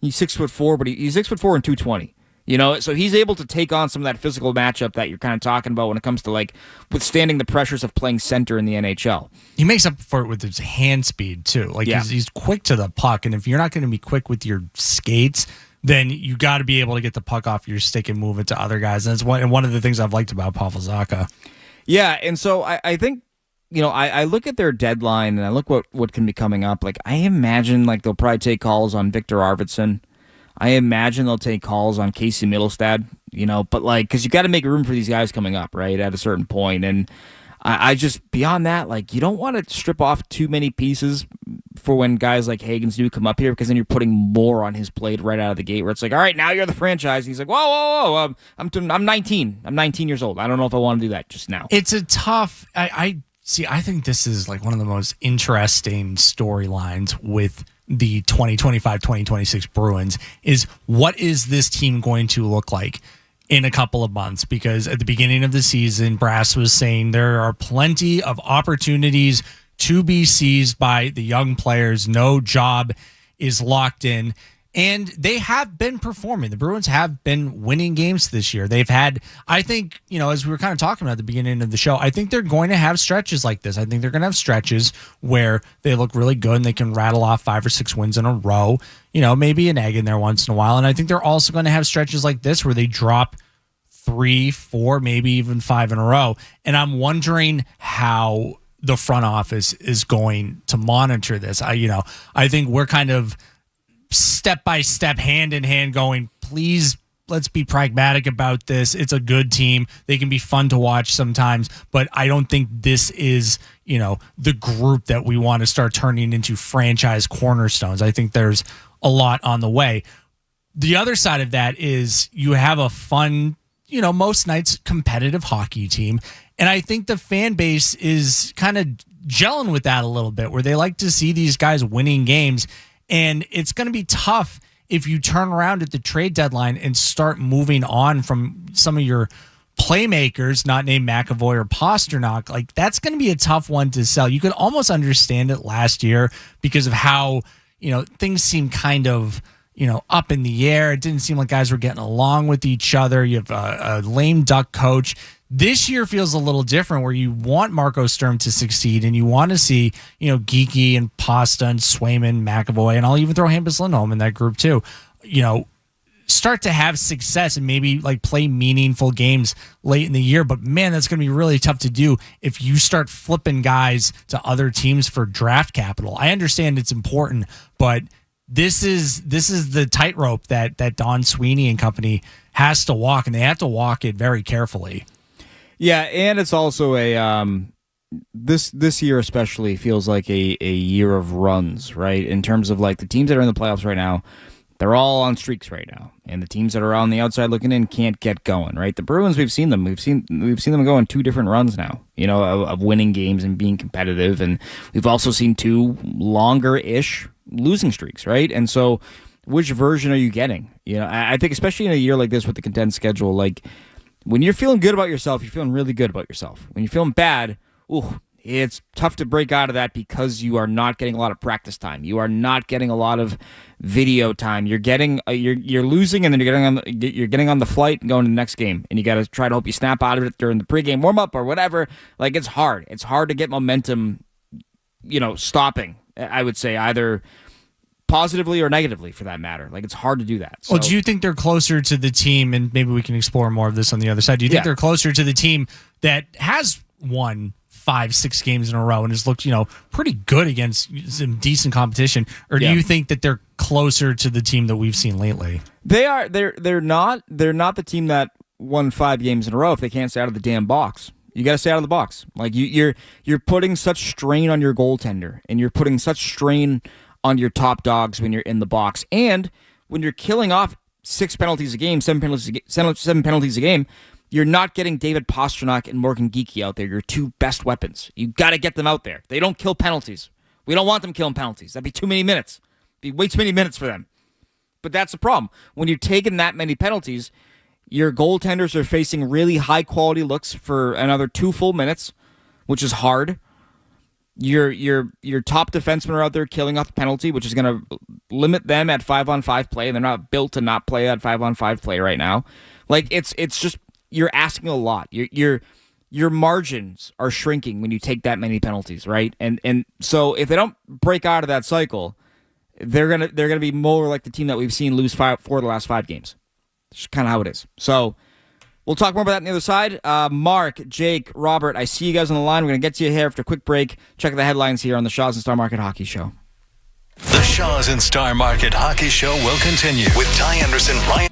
He's 6'4", but he's 6'4" and 220. So he's able to take on some of that physical matchup that you're kind of talking about when it comes to withstanding the pressures of playing center in the NHL.
He makes up for it with his hand speed too. He's quick to the puck, and if you're not going to be quick with your skates, then you got to be able to get the puck off your stick and move it to other guys. And it's one of the things I've liked about Pavel Zacha.
Yeah, and so I think I look at their deadline and I look what can be coming up. I imagine they'll probably take calls on Victor Arvidsson. I imagine they'll take calls on Casey Middlestad, but because you got to make room for these guys coming up, right, at a certain point. And I just, beyond that, you don't want to strip off too many pieces for when guys like Higgins do come up here, because then you're putting more on his plate right out of the gate where it's all right, now you're the franchise. And he's whoa, I'm 19. I'm 19 years old. I don't know if I want to do that just now.
It's a tough, I think this is one of the most interesting storylines with the 2025-2026 Bruins is what is this team going to look like in a couple of months? Because at the beginning of the season, Brass was saying there are plenty of opportunities to be seized by the young players. No job is locked in. And they have been performing. The Bruins have been winning games this year. They've had, I think, as we were kind of talking about at the beginning of the show, I think they're going to have stretches like this. I think they're going to have stretches where they look really good and they can rattle off 5 or 6 wins in a row, maybe an egg in there once in a while. And I think they're also going to have stretches like this where they drop 3, 4, maybe even 5 in a row. And I'm wondering how the front office is going to monitor this. I think we're kind of step by step, hand in hand, going, please let's be pragmatic about this. It's a good team. They can be fun to watch sometimes, but I don't think this is, the group that we want to start turning into franchise cornerstones. I think there's a lot on the way. The other side of that is you have a fun, most nights competitive hockey team. And I think the fan base is kind of gelling with that a little bit, where they like to see these guys winning games. And it's going to be tough if you turn around at the trade deadline and start moving on from some of your playmakers, not named McAvoy or Pasternak. Like, that's going to be a tough one to sell. You could almost understand it last year because of how, things seem kind of, up in the air. It didn't seem like guys were getting along with each other. You have a lame duck coach. This year feels a little different, where you want Marco Sturm to succeed and you want to see, Geeky and Pasta and Swayman, McAvoy, and I'll even throw Hampus Lindholm in that group too, start to have success and maybe like play meaningful games late in the year. But man, that's going to be really tough to do if you start flipping guys to other teams for draft capital. I understand it's important, but this is the tightrope that Don Sweeney and company has to walk, and they have to walk it very carefully.
Yeah, and it's also a this year especially feels like a year of runs, right? In terms of like the teams that are in the playoffs right now, they're all on streaks right now, and the teams that are on the outside looking in can't get going, right? The Bruins, we've seen them go on 2 different runs now, of winning games and being competitive, and we've also seen 2 longer-ish losing streaks, right? And so, which version are you getting? I think especially in a year like this with the condensed schedule, like when you're feeling good about yourself, you're feeling really good about yourself. When you're feeling bad, it's tough to break out of that because you are not getting a lot of practice time. You are not getting a lot of video time. You're getting you're losing, and then you're getting on the flight and going to the next game, and you got to try to hope you snap out of it during the pregame warm up or whatever. Like, it's hard. It's hard to get momentum, stopping. I would say either positively or negatively, for that matter. Like, it's hard to do that. So,
well, do you think they're closer to the team, and maybe we can explore more of this on the other side? Do you think they're closer to the team that has won 5-6 games in a row and has looked, pretty good against some decent competition, or do you think that they're closer to the team that we've seen lately?
They are. They're not the team that won 5 games in a row if they can't stay out of the damn box. You got to stay out of the box. Like, you're putting such strain on your goaltender, and you're putting such strain on your top dogs when you're in the box, and when you're killing off 6 penalties a game, 7 penalties a game. You're not getting David Pasternak and Morgan Geeky out there, your 2 best weapons. You got to get them out there. They don't kill penalties. We don't want them killing penalties. That'd be too many minutes. It'd be way too many minutes for them. But that's the problem. When you're taking that many penalties, your goaltenders are facing really high-quality looks for another 2 full minutes, which is hard. Your top defensemen are out there killing off the penalty, which is going to limit them at 5-on-5 play. They're not built to not play at 5-on-5 play right now. Like, it's just, you're asking a lot. Your margins are shrinking when you take that many penalties, right? And so if they don't break out of that cycle, they're gonna be more like the team that we've seen lose 4 of the last 5 games. It's kind of how it is. So we'll talk more about that on the other side. Mark, Jake, Robert, I see you guys on the line. We're going to get to you here after a quick break. Check out the headlines here on the Shaw's and Star Market Hockey Show.
The Shaw's and Star Market Hockey Show will continue with Ty Anderson, Ryan.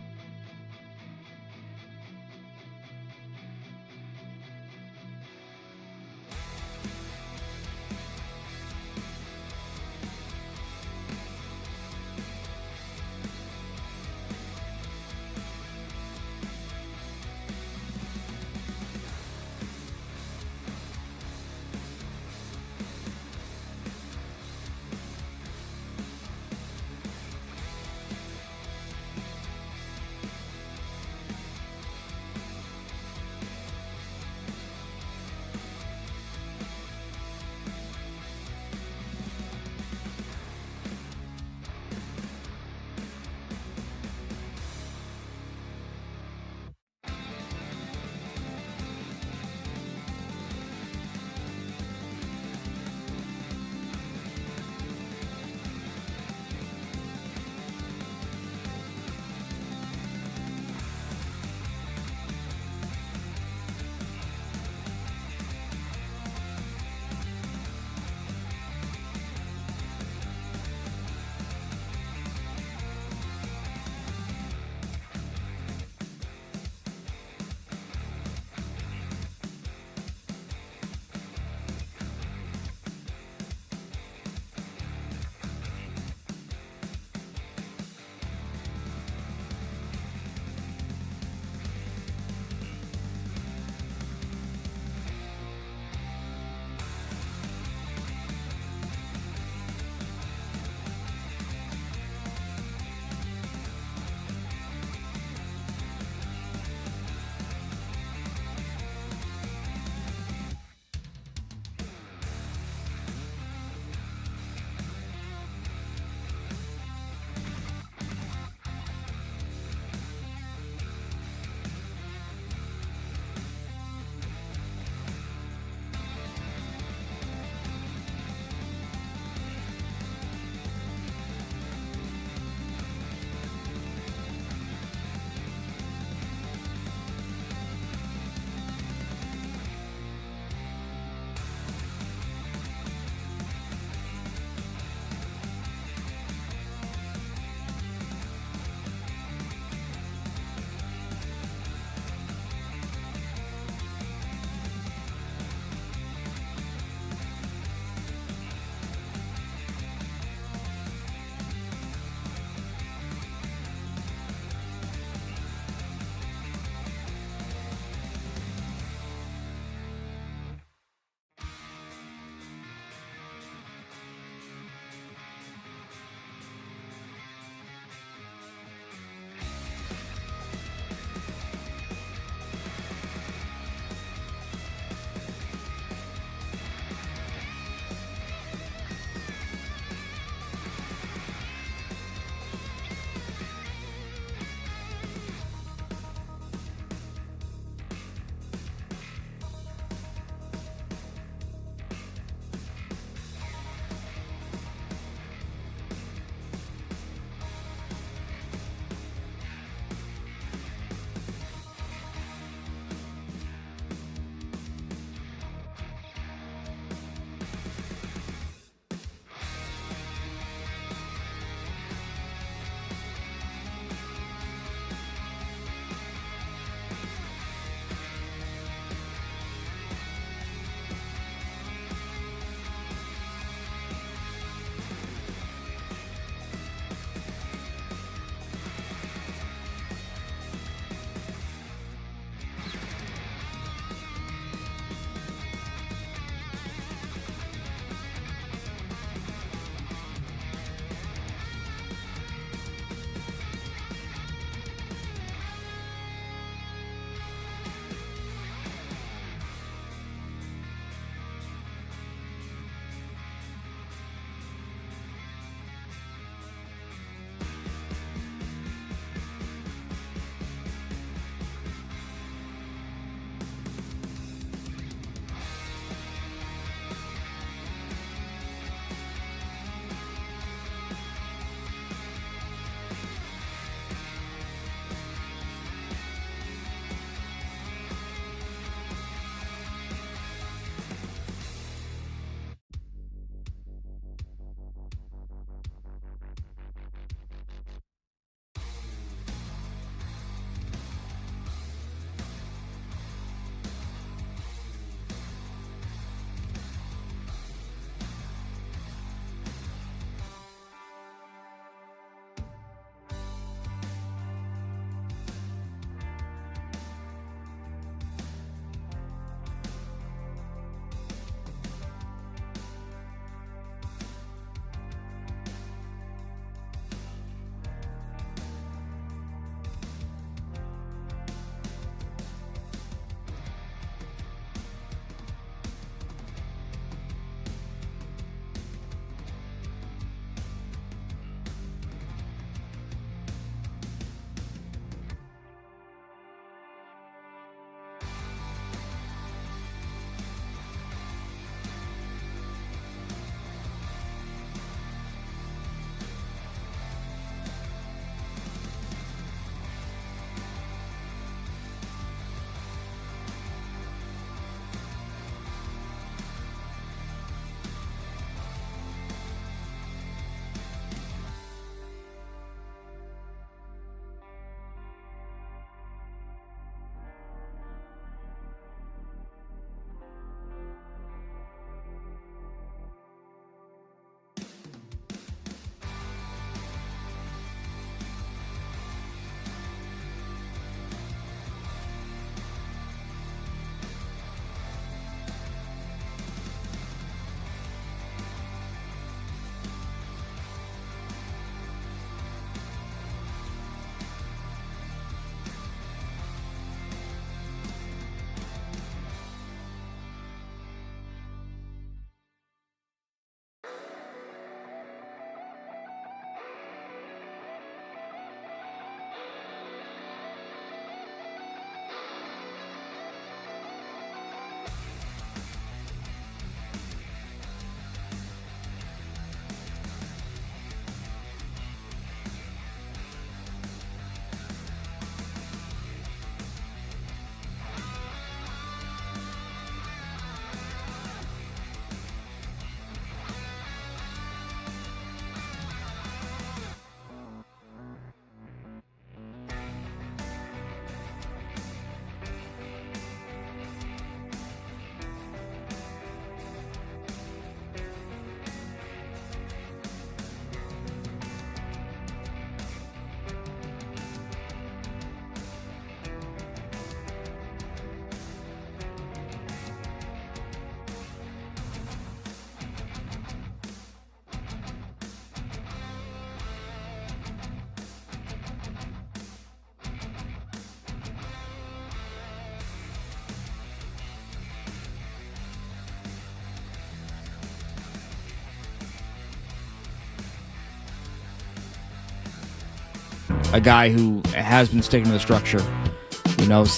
a guy who has been sticking to the structure.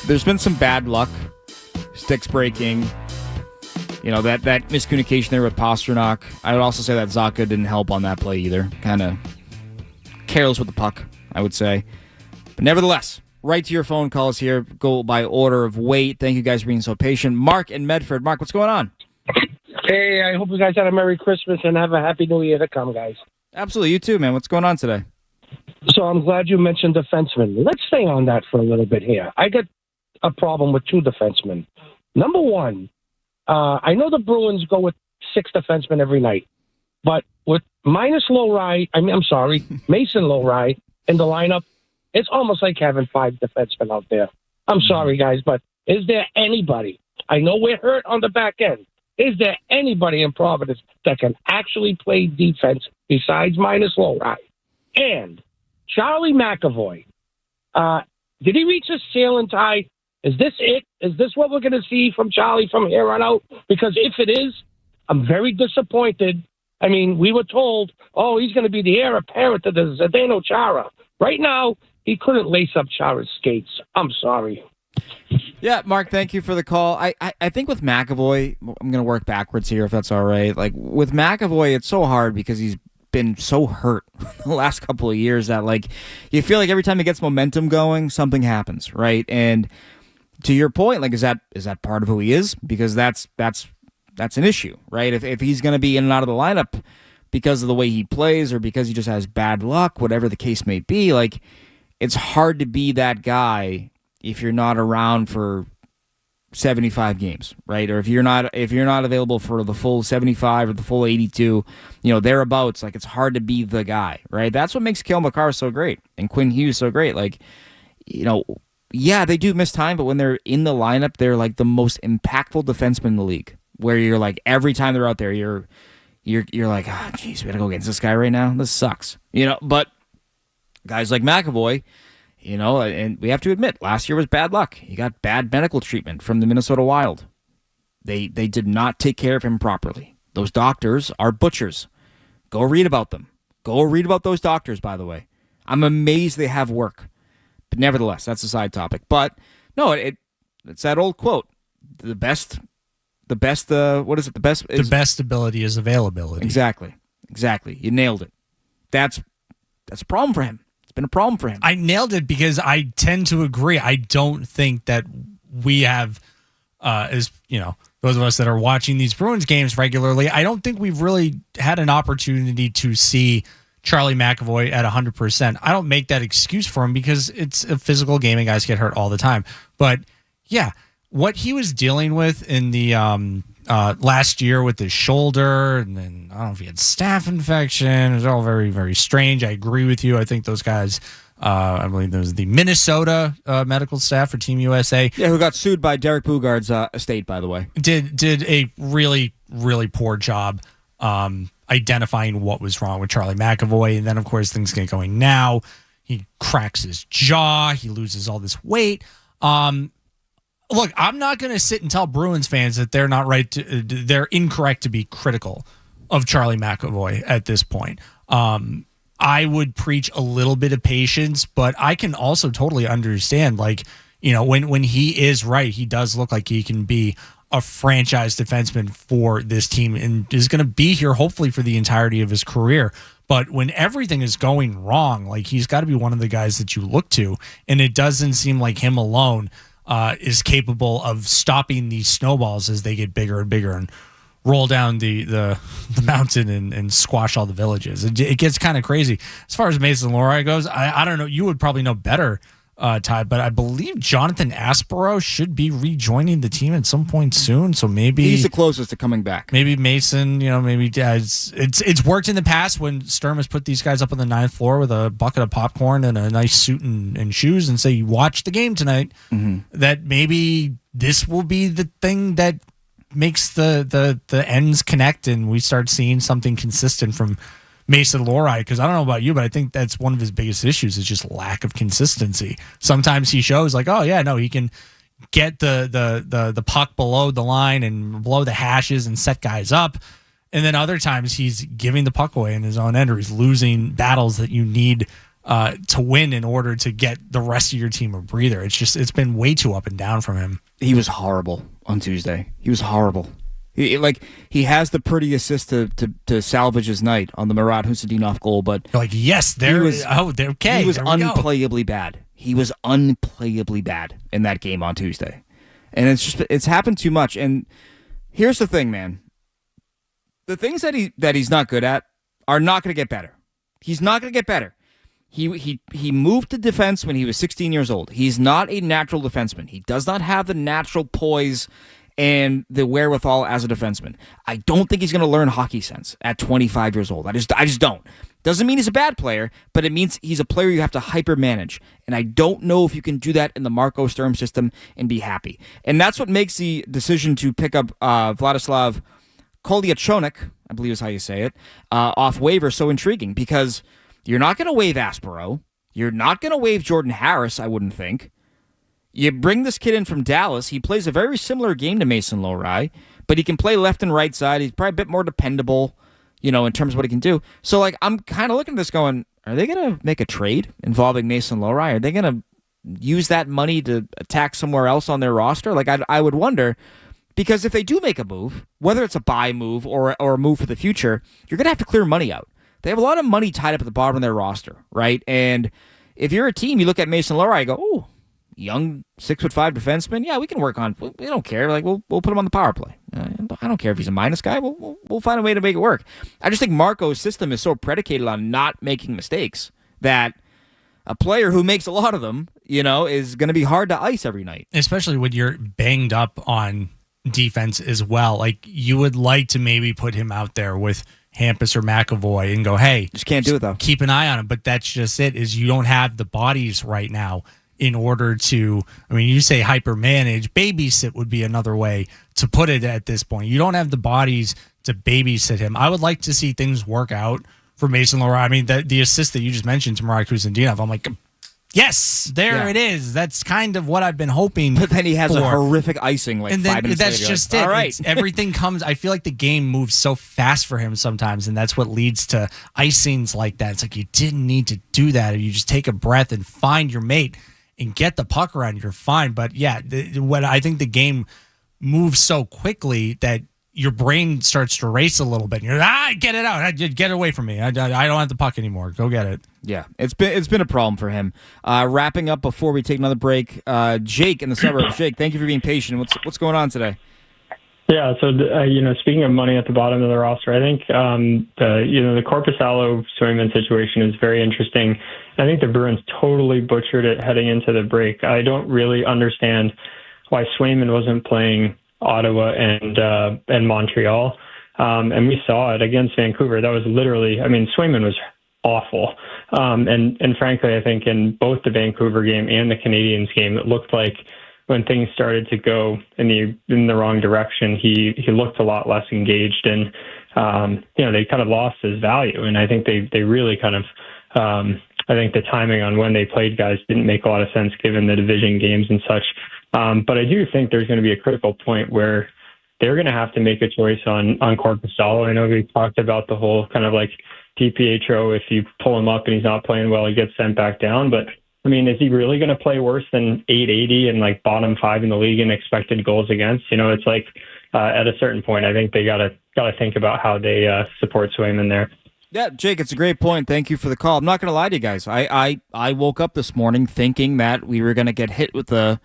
There's been some bad luck, sticks breaking, that miscommunication there with Pasternak. I would also say that Zacha didn't help on that play either. Kind of careless with the puck, I would say. But nevertheless, right to your phone calls here. Go by order of weight. Thank you guys for being so patient. Mark in Medford. Mark, what's going on?
Hey, I hope you guys had a Merry Christmas and have a Happy New Year to come, guys.
Absolutely. You too, man. What's going on today?
So I'm glad you mentioned defensemen. Let's stay on that for a little bit here. I got a problem with 2 defensemen. Number one, I know the Bruins go with 6 defensemen every night, but with Mason Lohrei in the lineup, it's almost like having 5 defensemen out there. I'm sorry, guys, but is there anybody? I know we're hurt on the back end. Is there anybody in Providence that can actually play defense besides Mason Lohrei? And Charlie McAvoy, did he reach his ceiling, Ty? Is this it? Is this what we're going to see from Charlie from here on out? Because if it is, I'm very disappointed. I mean, we were told, he's going to be the heir apparent to the Zdeno Chara. Right now, he couldn't lace up Chara's skates. I'm sorry.
Yeah, Mark, thank you for the call. I think with McAvoy, I'm going to work backwards here if that's all right. Like with McAvoy, it's so hard because he's been so hurt the last couple of years that you feel like every time he gets momentum going, something happens, right? And to your point, is that part of who he is? Because that's an issue, right? If he's going to be in and out of the lineup because of the way he plays or because he just has bad luck, whatever the case may be, it's hard to be that guy if you're not around for 75 games, right? Or if you're not available for the full 75 or the full 82, thereabouts, it's hard to be the guy, right? That's what makes Cale Makar so great and Quinn Hughes so great. Yeah, they do miss time, but when they're in the lineup, they're the most impactful defenseman in the league. Where you're every time they're out there, you're like, geez, we gotta go against this guy right now. This sucks, But guys like McAvoy, and we have to admit, last year was bad luck. He got bad medical treatment from the Minnesota Wild. They did not take care of him properly. Those doctors are butchers. Go read about them. Go read about those doctors, by the way. I'm amazed they have work. But nevertheless, that's a side topic. But no, it's that old quote. The best what is it? The best
ability is availability.
Exactly. You nailed it. That's a problem for him. It's been a problem for him.
I nailed it because I tend to agree. I don't think that we have, those of us that are watching these Bruins games regularly, I don't think we've really had an opportunity to see Charlie McAvoy at 100%. I don't make that excuse for him because it's a physical game and guys get hurt all the time. But yeah, what he was dealing with in the last year with his shoulder, and then I don't know if he had staph infection. It was all very, very strange. I agree with you. I think those guys, I believe there was the Minnesota medical staff for Team USA.
Yeah, who got sued by Derek Bugard's estate, by the way.
Did a really, really poor job identifying what was wrong with Charlie McAvoy. And then, of course, things get going now. He cracks his jaw. He loses all this weight. Look, I'm not going to sit and tell Bruins fans that they're not right. They're incorrect to be critical of Charlie McAvoy at this point. I would preach a little bit of patience, but I can also totally understand, when he is right, he does look like he can be a franchise defenseman for this team and is going to be here hopefully for the entirety of his career. But when everything is going wrong, he's got to be one of the guys that you look to, and it doesn't seem like him alone is capable of stopping these snowballs as they get bigger and bigger and roll down the mountain and squash all the villages. It gets kind of crazy. As far as Mason Lohrei goes, I don't know. You would probably know better, Ty, but I believe Jonathan Aspero should be rejoining the team at some point soon. So maybe
he's the closest to coming back.
Maybe Mason, maybe it's worked in the past when Sturm has put these guys up on the 9th floor with a bucket of popcorn and a nice suit and shoes and say, "You watch the game tonight." Mm-hmm. That maybe this will be the thing that makes the ends connect and we start seeing something consistent from Mason Lohrei, because I don't know about you, but I think that's one of his biggest issues is just lack of consistency. Sometimes he shows he can get the puck below the line and below the hashes and set guys up. And then other times he's giving the puck away in his own end, or he's losing battles that you need to win in order to get the rest of your team a breather. It's been way too up and down from him.
He was horrible on Tuesday. He was horrible. He has the pretty assist to salvage his night on the Murat Huseydinov goal, but
You're like, yes, they're okay.
He was
there we go.
unplayably bad. He was unplayably bad in that game on Tuesday, and it's happened too much. And here's the thing, man: the things that he's not good at are not going to get better. He's not going to get better. He moved to defense when he was 16 years old. He's not a natural defenseman. He does not have the natural poise and the wherewithal as a defenseman. I don't think he's going to learn hockey sense at 25 years old. I just don't. Doesn't mean he's a bad player, but it means he's a player you have to hyper manage. And I don't know if you can do that in the Marco Sturm system and be happy. And that's what makes the decision to pick up Vladislav Kolyachonok, I believe is how you say it, off waiver so intriguing, because you're not going to waive Aspero. You're not going to waive Jordan Harris, I wouldn't think. You bring this kid in from Dallas. He plays a very similar game to Mason Lohrei, but he can play left and right side. He's probably a bit more dependable, in terms of what he can do. So, I'm kind of looking at this going, are they going to make a trade involving Mason Lohrei? Are they going to use that money to attack somewhere else on their roster? I would wonder, because if they do make a move, whether it's a buy move or a move for the future, you're going to have to clear money out. They have a lot of money tied up at the bottom of their roster, right? And if you're a team, you look at Mason Lohrei, you go, oh, young 6'5" defenseman. Yeah, we can work on. We don't care. We'll put him on the power play. I don't care if he's a minus guy. We'll find a way to make it work. I just think Marco's system is so predicated on not making mistakes that a player who makes a lot of them, is going to be hard to ice every night.
Especially when you're banged up on defense as well. You would like to maybe put him out there with Hampus or McAvoy and go, hey,
just can't do it though.
Keep an eye on him. But that's just it. Is you don't have the bodies right now in order to, you say hyper manage, babysit would be another way to put it at this point. You don't have the bodies to babysit him. I would like to see things work out for Mason Lohrei. The assist that you just mentioned to Murat Huseydinov, I'm like, yes, it is. That's kind of what I've been hoping.
But then he has a horrific icing
and
5 minutes
that's
later.
Just it.
All right.
Everything comes. I feel like the game moves so fast for him sometimes, and that's what leads to icings like that. It's like you didn't need to do that, or you just take a breath and find your mate and get the puck around. You're fine. But yeah, what I think the game moves so quickly that your brain starts to race a little bit. And you're get it out, get away from me. I don't have the puck anymore. Go get it.
Yeah, it's been a problem for him. Wrapping up before we take another break, Jake in the suburbs. Jake, thank you for being patient. What's going on today?
Yeah, so speaking of money at the bottom of the roster, I think the Korpisalo Swayman situation is very interesting. I think the Bruins totally butchered it heading into the break. I don't really understand why Swayman wasn't playing Ottawa and Montreal, and we saw it against Vancouver. That was literally, Swayman was awful, and frankly, I think in both the Vancouver game and the Canadiens game, it looked like when things started to go in the wrong direction, he looked a lot less engaged, and they kind of lost his value. And I think they really kind of I think the timing on when they played guys didn't make a lot of sense given the division games and such. But I do think there's going to be a critical point where they're going to have to make a choice on Korpisalo. I know we talked about the whole kind of like DiPietro, if you pull him up and he's not playing well, he gets sent back down. But is he really going to play worse than 880 and bottom 5 in the league in expected goals against? It's at a certain point, I think they got to think about how they support Swayman there.
Yeah, Jake, it's a great point. Thank you for the call. I'm not going to lie to you guys. I woke up this morning thinking that we were going to get hit with the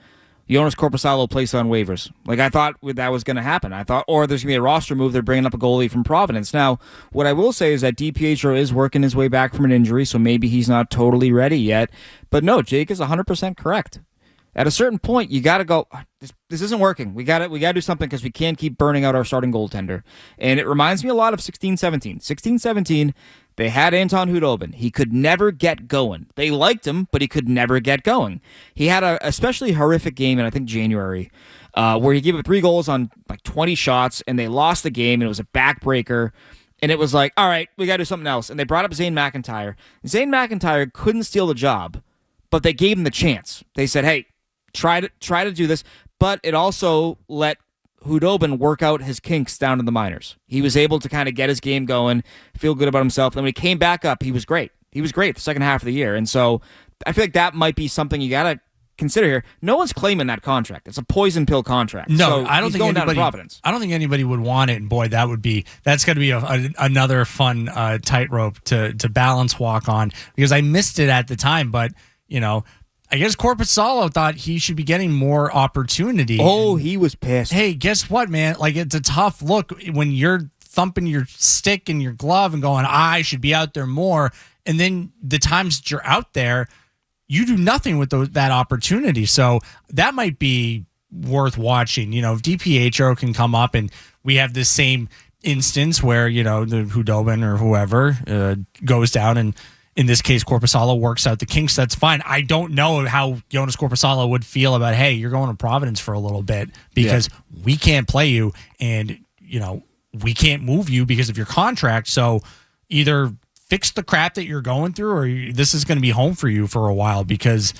Jonas Korpisalo placed on waivers. I thought that was going to happen. I thought, or there's going to be a roster move. They're bringing up a goalie from Providence. Now, what I will say is that DiPietro is working his way back from an injury, so maybe he's not totally ready yet. But no, Jake is 100% correct. At a certain point, you got to go, this isn't working. We got to do something because we can't keep burning out our starting goaltender. And it reminds me a lot of 16-17. 16-17, they had Anton Khudobin. He could never get going. They liked him, but he could never get going. He had a especially horrific game in, I think, January, where he gave up 3 goals on 20 shots, and they lost the game, and it was a backbreaker. And it was like, all right, we got to do something else. And they brought up Zane McIntyre. Zane McIntyre couldn't steal the job, but they gave him the chance. They said, hey, try to do this. But it also let Khudobin work out his kinks down in the minors. He was able to kind of get his game going, feel good about himself. And when he came back up, he was great. He was great the second half of the year. And so I feel like that might be something you got to consider here. No one's claiming that contract. It's a poison pill contract.
No,
so
I don't
he's
think
going down to
anybody.
Providence.
I don't think anybody would want it. And boy, that's going to be another fun tightrope to balance walk on, because I missed it at the time. But I guess Korpisalo thought he should be getting more opportunity.
Oh, he was pissed.
Hey, guess what, man? Like, it's a tough look when you're thumping your stick in your glove and going, I should be out there more. And then the times that you're out there, you do nothing with that opportunity. So that might be worth watching. If DiPietro can come up, and we have this same instance where, the Hudobin or whoever goes down, and in this case, Korpisalo works out the kinks, that's fine. I don't know how Jonas Korpisalo would feel about, hey, you're going to Providence for a little bit because we can't play you, and, we can't move you because of your contract. So either fix the crap that you're going through, or this is going to be home for you for a while, because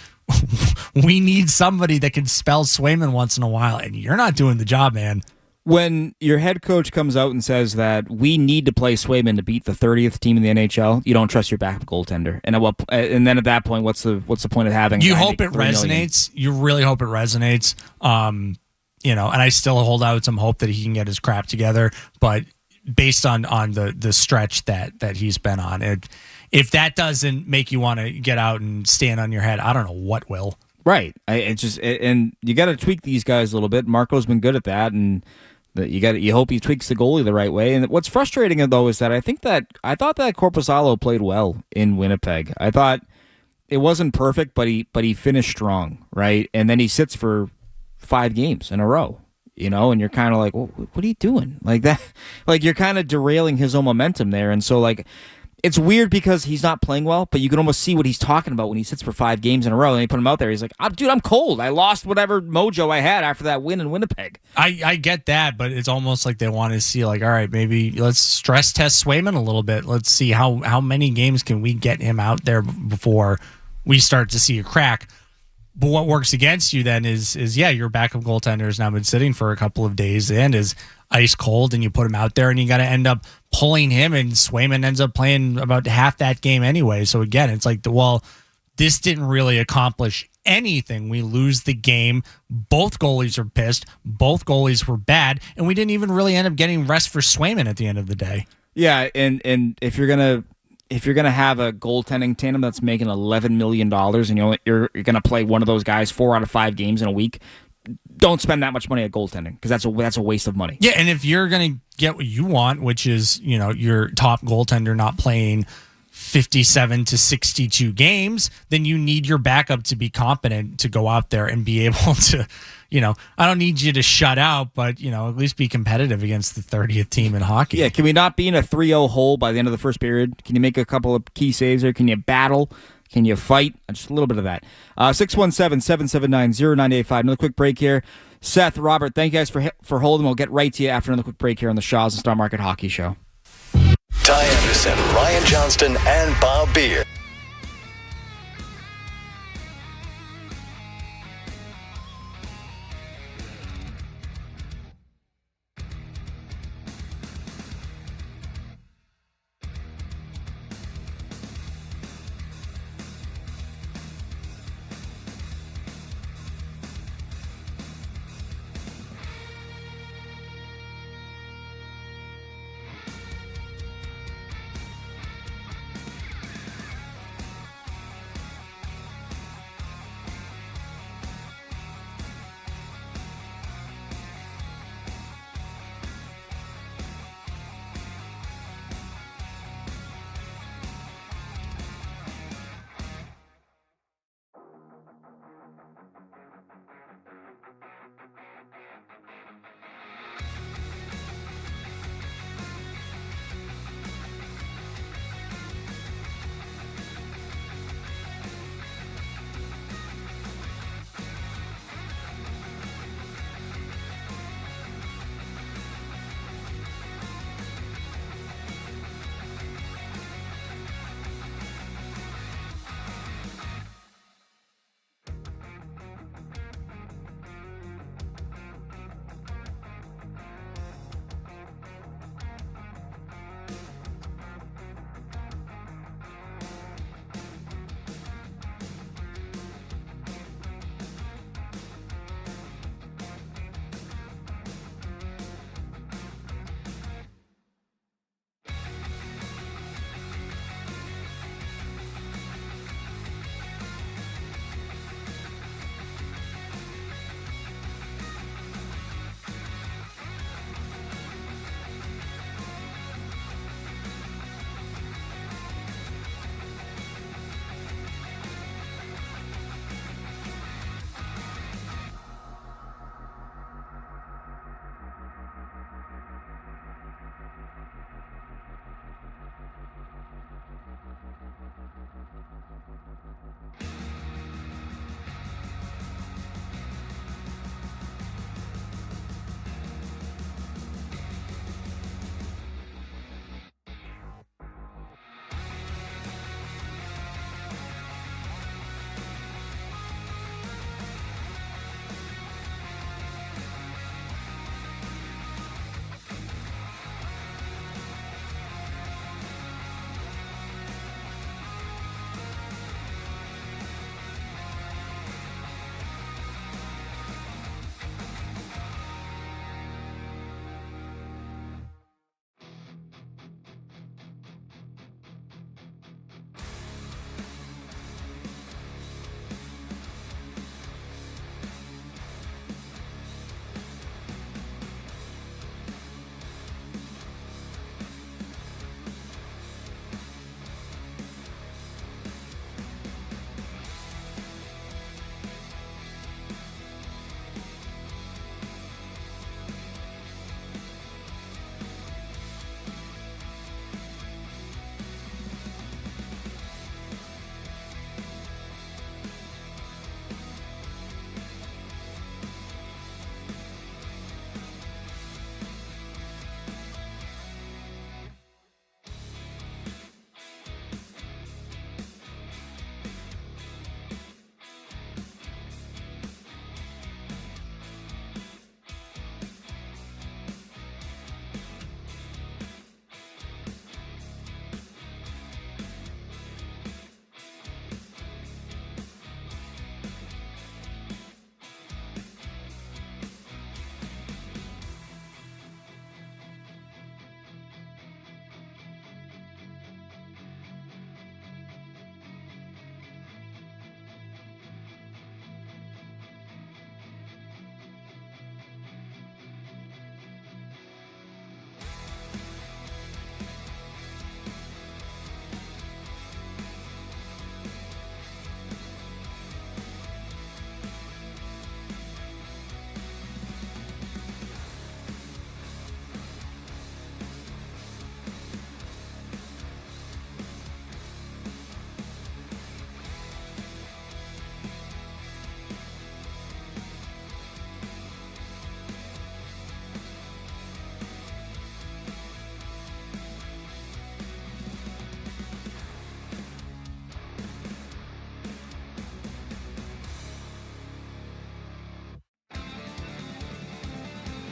we need somebody that can spell Swayman once in a while, and you're not doing the job, man.
When your head coach comes out and says that we need to play Swayman to beat the 30th team in the NHL, you don't trust your backup goaltender. And then at that point, what's the point of having?
You hope it resonates. You really hope it resonates. And I still hold out some hope that he can get his crap together, but based on the stretch that he's been on, if that doesn't make you want to get out and stand on your head, I don't know what will.
Right. And you got to tweak these guys a little bit. Marco's been good at that, and you hope he tweaks the goalie the right way. And what's frustrating though is that I thought that Korpisalo played well in Winnipeg. I thought it wasn't perfect, but he finished strong, right? And then he sits for 5 games in a row, and you're kind of like, well, what are you doing? Like that, like you're kind of derailing his own momentum there. And so it's weird because he's not playing well, but you can almost see what he's talking about when he sits for 5 games in a row and they put him out there. He's like, dude, I'm cold. I lost whatever mojo I had after that win in Winnipeg.
I get that, but it's almost like they want to see, like, all right, maybe let's stress test Swayman a little bit. Let's see how many games can we get him out there before we start to see a crack. But what works against you then is your backup goaltender has now been sitting for a couple of days and is ice cold, and you put him out there and you got to end up pulling him, and Swayman ends up playing about half that game anyway. So again, it's like, this didn't really accomplish anything. We lose the game. Both goalies are pissed. Both goalies were bad, and we didn't even really end up getting rest for Swayman at the end of the day.
Yeah, and if you're gonna have a goaltending tandem that's making $11 million, and you're gonna play one of those guys 4 out of 5 games in a week, don't spend that much money at goaltending, because that's a waste of money.
Yeah, and if you're gonna get what you want, which is your top goaltender not playing 57 to 62 games, then you need your backup to be competent to go out there and be able to. I don't need you to shut out, but, at least be competitive against the 30th team in hockey.
Yeah, can we not be in a 3-0 hole by the end of the first period? Can you make a couple of key saves there? Can you battle? Can you fight? Just a little bit of that. 617-779-0985. Another quick break here. Seth, Robert, thank you guys for holding. We'll get right to you after another quick break here on the Shaw's and Star Market Hockey Show.
Ty Anderson, Ryan Johnston, and Bob Beer.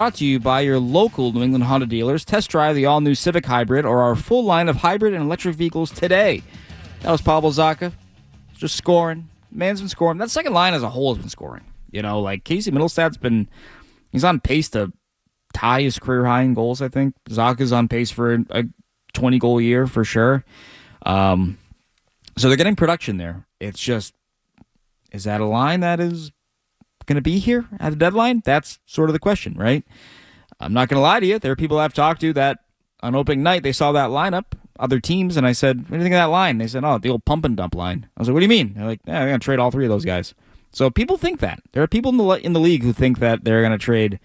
brought to you by your local New England Honda dealers. Test drive the all-new Civic Hybrid or our full line of hybrid and electric vehicles today. That was Pavel Zacha. Just scoring. Man's been scoring. That second line as a whole has been scoring. You know, like Casey Middlestad's he's on pace to tie his career high in goals, I think. Zacha's on pace for a 20-goal year for sure. So they're getting production there. It's just, is that a line that is going to be here at the deadline? That's sort of the question, right? I'm not going to lie to you. There are people I've talked to that on opening night, they saw that lineup, other teams, and I said, what do you think of that line? They said, oh, the old pump and dump line. I was like, what do you mean? They're like, yeah, they're going to trade all three of those guys. So people think that. There are people in the league who think that they're going to trade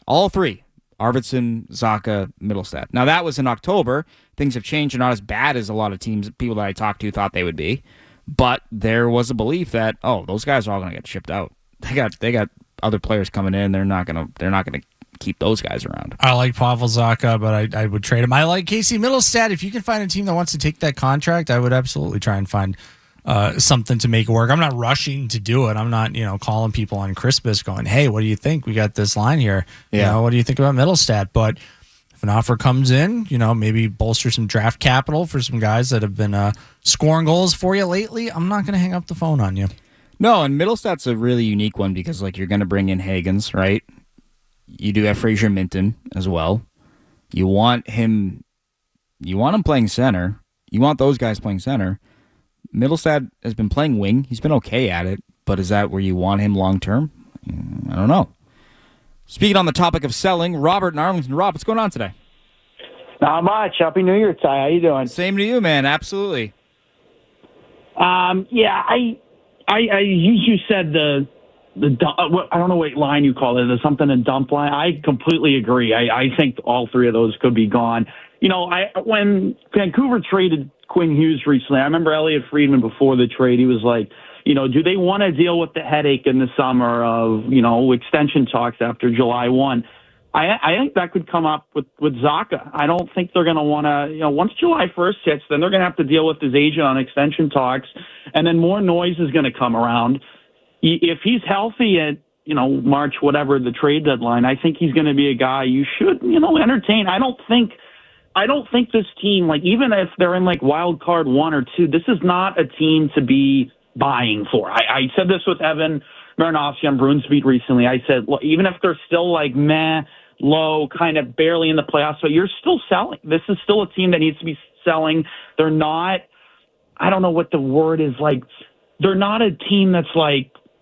all three, Arvidsson, Zacha, Middlestad. Now, that was in October. Things have changed. They're not as bad as a lot of teams, people that I talked to thought they would be. But there was a belief that, oh, those guys are all going to get shipped out. They got other players coming in. They're not going to keep those guys around.
I like Pavel Zacha, but I would trade him. I like Casey Middlestad. If you can find a team that wants to take that contract, I would absolutely try and find something to make it work. I'm not rushing to do it. I'm not, calling people on Christmas going, hey, what do you think? We got this line here.
Yeah.
What do you think about Middlestad? But if an offer comes in, maybe bolster some draft capital for some guys that have been scoring goals for you lately, I'm not going to hang up the phone on you.
No, and Middlestad's a really unique one because, you're going to bring in Hagens, right? You do have Fraser Minton as well. You want him playing center. You want those guys playing center. Middlestad has been playing wing. He's been okay at it, but is that where you want him long term? I don't know. Speaking on the topic of selling, Robert in Arlington. Rob, what's going on today?
Not much. Happy New Year, Ty. How you doing?
Same to you, man. Absolutely.
Yeah, you said the I don't know what line you call it. There's something in dump line. I completely agree. I think all three of those could be gone. When Vancouver traded Quinn Hughes recently, I remember Elliot Friedman before the trade. He was like, do they want to deal with the headache in the summer of, extension talks after July 1? I think that could come up with Zacha. I don't think they're going to want to, once July 1st hits, then they're going to have to deal with his agent on extension talks, and then more noise is going to come around. If he's healthy at, March, whatever the trade deadline, I think he's going to be a guy you should, entertain. I don't think this team, even if they're in wild card 1 or 2, this is not a team to be buying for. I said this with Evan Marinofsky on Bruins Beat recently. I said, look, even if they're still meh, low, kind of barely in the playoffs, but you're still selling. This is still a team that needs to be selling. They're not, I don't know what the word is, they're not a team that's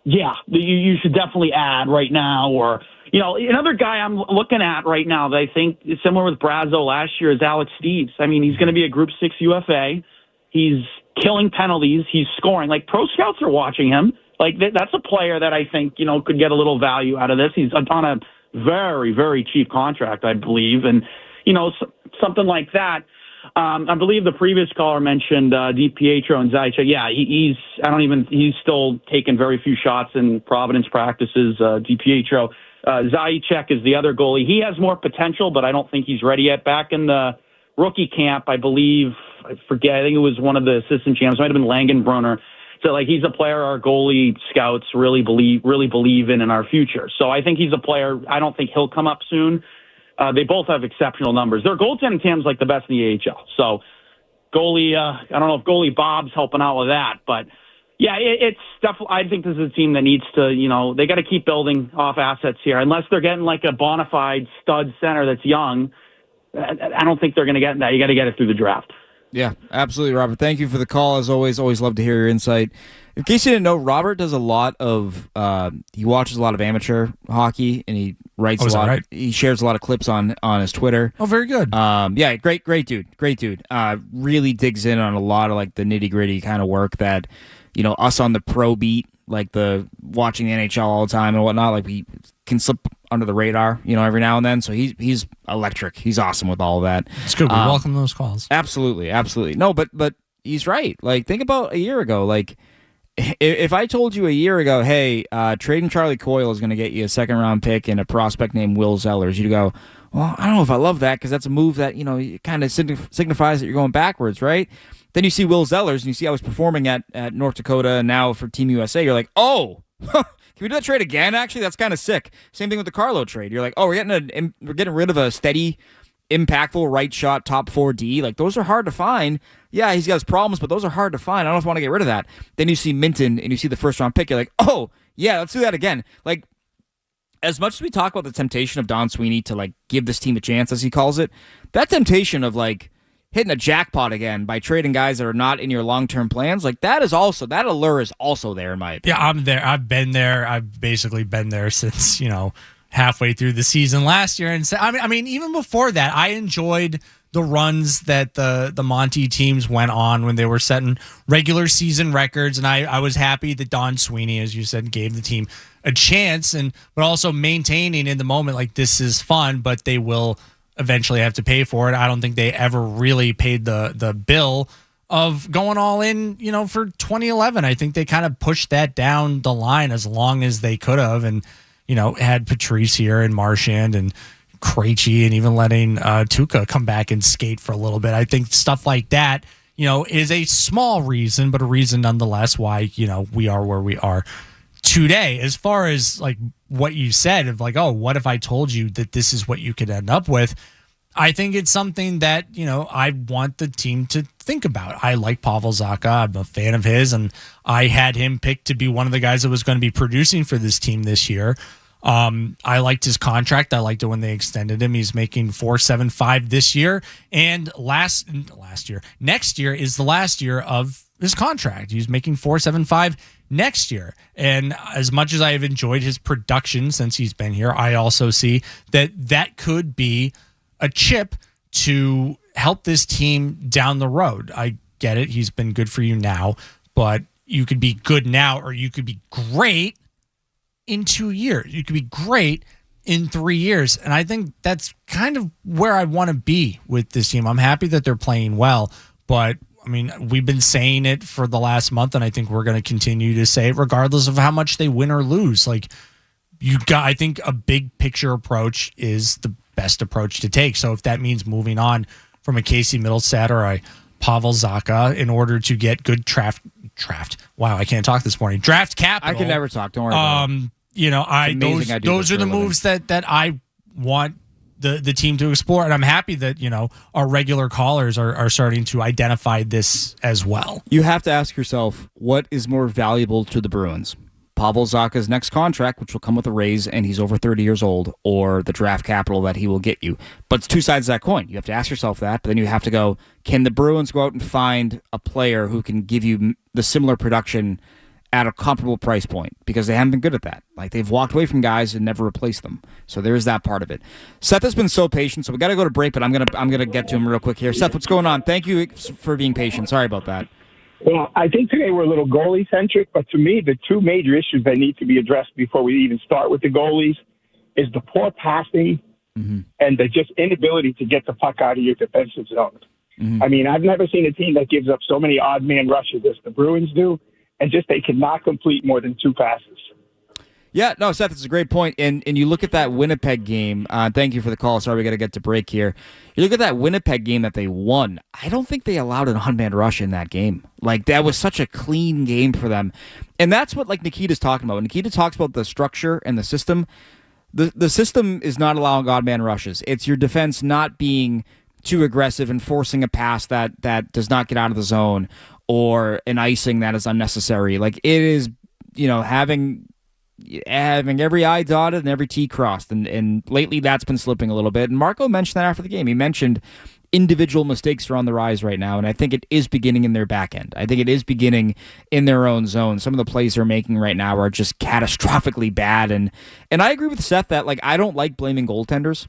you should definitely add right now. Or, another guy I'm looking at right now that I think is similar with Brazo last year is Alex Steeves. I mean, he's going to be a Group 6 UFA. He's killing penalties. He's scoring. Pro scouts are watching him. That's a player that I think, could get a little value out of this. He's on a very, very cheap contract, I believe. And, something like that. I believe the previous caller mentioned DiPietro and Zajac. Yeah, he's still taking very few shots in Providence practices. DiPietro. Zajac is the other goalie. He has more potential, but I don't think he's ready yet. Back in the rookie camp, I believe, I think it was one of the assistant champs, might have been Langenbrunner. So he's a player our goalie scouts really believe in our future. So I think he's a player. I don't think he'll come up soon. They both have exceptional numbers. Their goaltending team's the best in the AHL. So goalie, I don't know if goalie Bob's helping out with that, but yeah, it's definitely. I think this is a team that needs to, they got to keep building off assets here. Unless they're getting a bona fide stud center that's young, I don't think they're going to get that. You got to get it through the draft.
Yeah, absolutely, Robert. Thank you for the call. As always love to hear your insight. In case you didn't know, Robert does a lot of, he watches a lot of amateur hockey, and he writes a lot. Right? He shares a lot of clips on his Twitter.
Oh, very good.
Yeah, great dude. Really digs in on a lot of the nitty gritty kind of work that, us on the pro beat, the watching the NHL all the time and whatnot, we can slip under the radar, every now and then. So he's electric. He's awesome with all of that.
It's good. We welcome those calls.
Absolutely. No, but he's right. Think about a year ago. If I told you a year ago, hey, trading Charlie Coyle is going to get you a second-round pick and a prospect named Will Zellers, you'd go, well, I don't know if I love that because that's a move that, kind of signifies that you're going backwards, right? Then you see Will Zellers and you see how he's performing at North Dakota and now for Team USA. You're like, oh, Can we do that trade again? Actually, that's kind of sick. Same thing with the Carlo trade. You're like, oh, we're getting rid of a steady, impactful right shot top 4D. Like, those are hard to find. Yeah, he's got his problems, but those are hard to find. I don't want to get rid of that. Then you see Minton and you see the first round pick. You're like, oh yeah, let's do that again. Like, as much as we talk about the temptation of Don Sweeney to like give this team a chance, as he calls it, that temptation of like hitting a jackpot again by trading guys that are not in your long-term plans, like that allure is also there in my opinion.
Yeah, I'm there. I've been there. I've basically been there since, halfway through the season last year. And I mean, even before that, I enjoyed the runs that the Monty teams went on when they were setting regular season records. And I was happy that Don Sweeney, as you said, gave the team a chance, but also maintaining in the moment, like, this is fun, but they will eventually have to pay for it. I don't think they ever really paid the bill of going all in, for 2011. I think they kind of pushed that down the line as long as they could have, and, had Patrice here and Marchand and Krejci and even letting Tuukka come back and skate for a little bit. I think stuff like that, is a small reason, but a reason nonetheless why, we are where we are today. As far as like what you said of like, oh, what if I told you that this is what you could end up with? I think it's something that, I want the team to think about. I like Pavel Zacha. I'm a fan of his, and I had him picked to be one of the guys that was going to be producing for this team this year. I liked his contract. I liked it when they extended him. He's making $475 this year, and next year is the last year of his contract. He's making $475 next year. And as much as I have enjoyed his production since he's been here, I also see that could be a chip to help this team down the road. I get it. He's been good for you now, but you could be good now, or you could be great in 2 years. You could be great in 3 years. And I think that's kind of where I want to be with this team. I'm happy that they're playing well, but I mean, we've been saying it for the last month, and I think we're going to continue to say it regardless of how much they win or lose. Like, I think a big picture approach is the best approach to take. So if that means moving on from a Casey Middlestat or a Pavel Zacha in order to get good draft. Wow, I can't talk this morning. Draft capital.
I can never talk. Don't worry about it.
Those are the moves that I want the team to explore, and I'm happy that our regular callers are starting to identify this as well.
You have to ask yourself, what is more valuable to the Bruins? Pavel Zacha's next contract, which will come with a raise, and he's over 30 years old, or the draft capital that he will get you. But it's two sides of that coin. You have to ask yourself that, but then you have to go, can the Bruins go out and find a player who can give you the similar production at a comparable price point? Because they haven't been good at that. Like, they've walked away from guys and never replaced them. So there's that part of it. Seth has been so patient, so we got to go to break, but I'm gonna get to him real quick here. Seth, what's going on? Thank you for being patient. Sorry about that.
Well, I think today we're a little goalie-centric, but to me, the two major issues that need to be addressed before we even start with the goalies is the poor passing and the just inability to get the puck out of your defensive zone. I mean, I've never seen a team that gives up so many odd-man rushes as the Bruins do, and just they cannot complete more than two passes.
Yeah, no, Seth, it's a great point. And you look at that Winnipeg game. Thank you for the call. Sorry, we got to get to break here. You look at that Winnipeg game that they won. I don't think they allowed an odd-man rush in that game. Like, that was such a clean game for them. And that's what, like, Nikita's talking about. When Nikita talks about the structure and the system, the system is not allowing odd-man rushes. It's your defense not being too aggressive and forcing a pass that does not get out of the zone, or an icing that is unnecessary. Like, it is, having every I dotted and every T crossed. And lately that's been slipping a little bit. And Marco mentioned that after the game. He mentioned individual mistakes are on the rise right now, and I think it is beginning in their back end. I think it is beginning in their own zone. Some of the plays they're making right now are just catastrophically bad. And I agree with Seth that, like, I don't like blaming goaltenders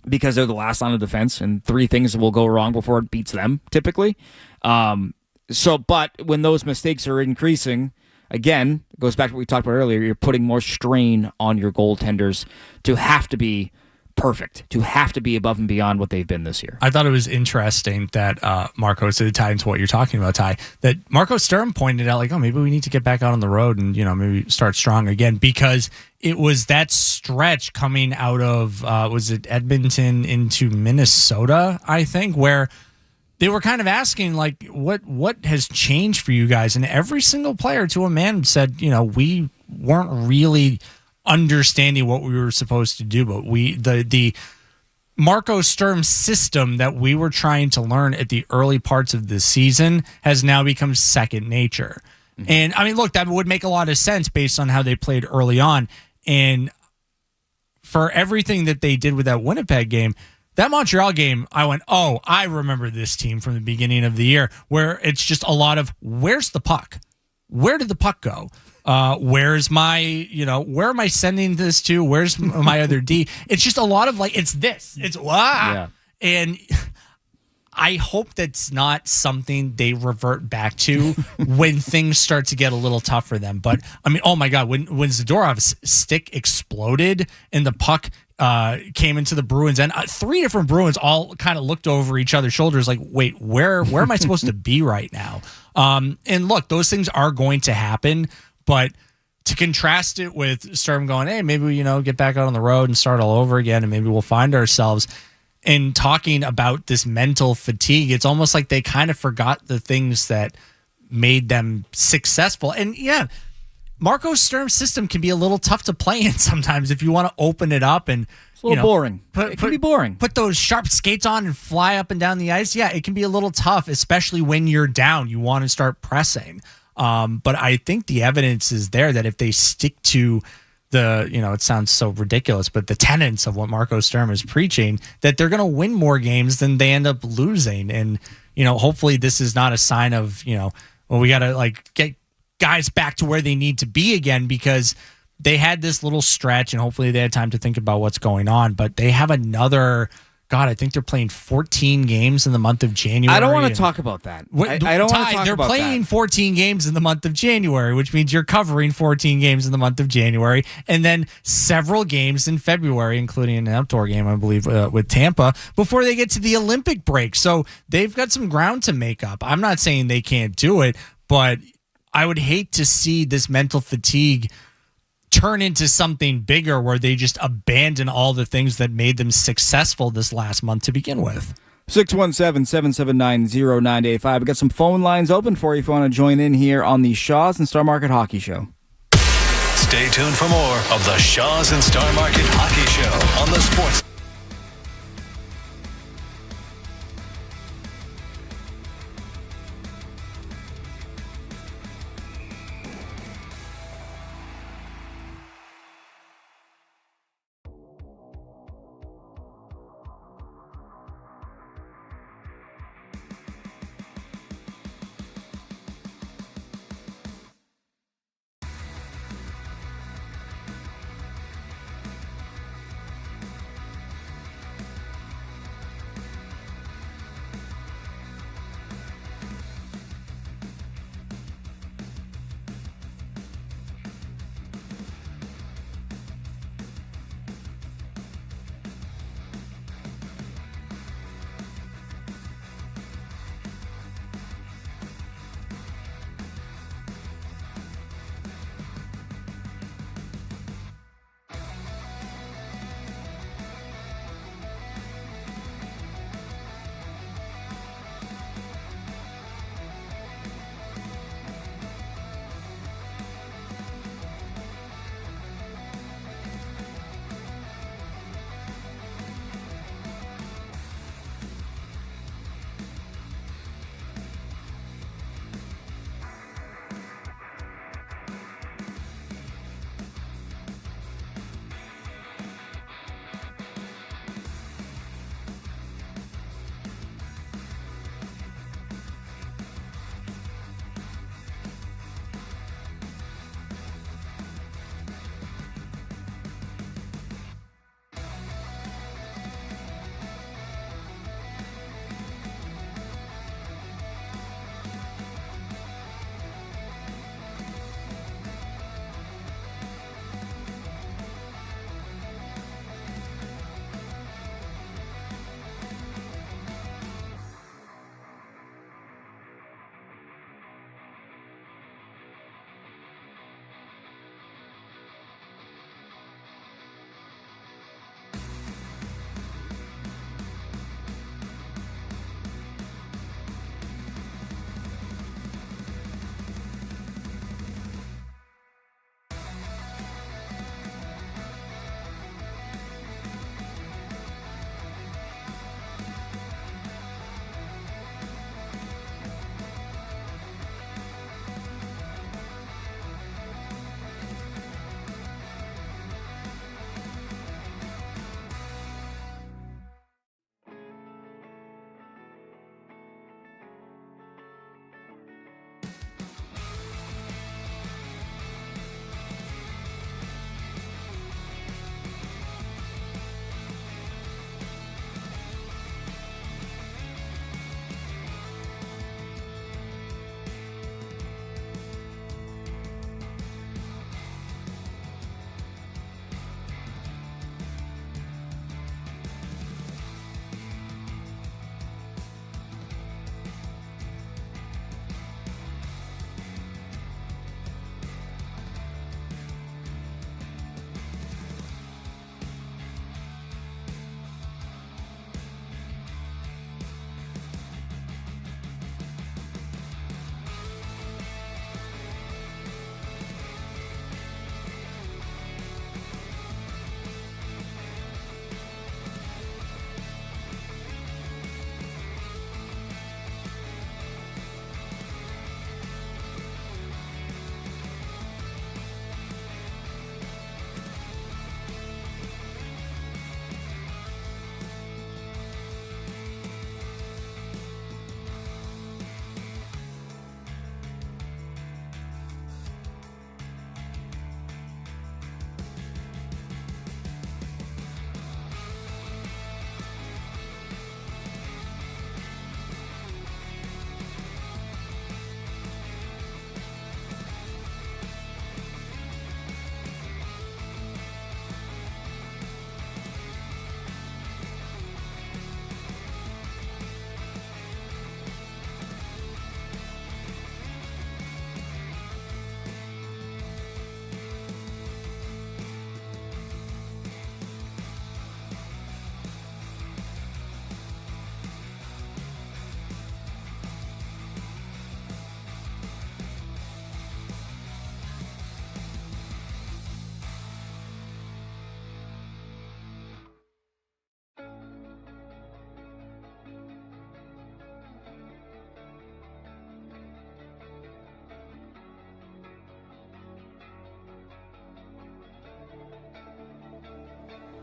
because they're the last line of defense, and three things will go wrong before it beats them, typically. But when those mistakes are increasing, again, it goes back to what we talked about earlier. You're putting more strain on your goaltenders to have to be perfect, to have to be above and beyond what they've been this year.
I thought it was interesting that Marco, to tie into what you're talking about, Ty, that Marco Sturm pointed out, like, oh, maybe we need to get back out on the road and, maybe start strong again, because it was that stretch coming out of, was it Edmonton into Minnesota, I think, where they were kind of asking, like, what has changed for you guys? And every single player to a man said, we weren't really understanding what we were supposed to do. But the Marco Sturm system that we were trying to learn at the early parts of the season has now become second nature. And I mean, look, that would make a lot of sense based on how they played early on. And for everything that they did with that Winnipeg game, that Montreal game, I went, oh, I remember this team from the beginning of the year, where it's just a lot of, where's the puck? Where did the puck go? Where's my, where am I sending this to? Where's my other D? It's just a lot of like, it's this. It's wow. Yeah. And I hope that's not something they revert back to when things start to get a little tough for them. But I mean, oh my God, when Zadorov's stick exploded and the puck came into the Bruins, and 3 different Bruins all kind of looked over each other's shoulders like, wait, where am I supposed to be right now? And look, those things are going to happen, but to contrast it with Sturm going, hey, maybe we, get back out on the road and start all over again, and maybe we'll find ourselves. And talking about this mental fatigue, it's almost like they kind of forgot the things that made them successful. And yeah, Marco Sturm's system can be a little tough to play in sometimes if you want to open it up and
it's a little boring. It can be boring.
Put those sharp skates on and fly up and down the ice. Yeah, it can be a little tough, especially when you're down. You want to start pressing. But I think the evidence is there that if they stick to it sounds so ridiculous, but the tenets of what Marco Sturm is preaching, that they're going to win more games than they end up losing. And, hopefully this is not a sign of, we got to get guys back to where they need to be again, because they had this little stretch and hopefully they had time to think about what's going on, but they have another, God, I think they're playing 14 games in the month of January.
I don't want to talk about that. I don't want to talk
they're
about that. They're
playing 14 games in the month of January, which means you're covering 14 games in the month of January, and then several games in February, including an outdoor game, I believe, with Tampa, before they get to the Olympic break. So they've got some ground to make up. I'm not saying they can't do it, but I would hate to see this mental fatigue turn into something bigger where they just abandon all the things that made them successful this last month to begin with.
617-779-0985. We got some phone lines open for you if you want to join in here on the Shaw's and Star Market Hockey Show.
Stay tuned for more of the Shaw's and Star Market Hockey Show on the Sports.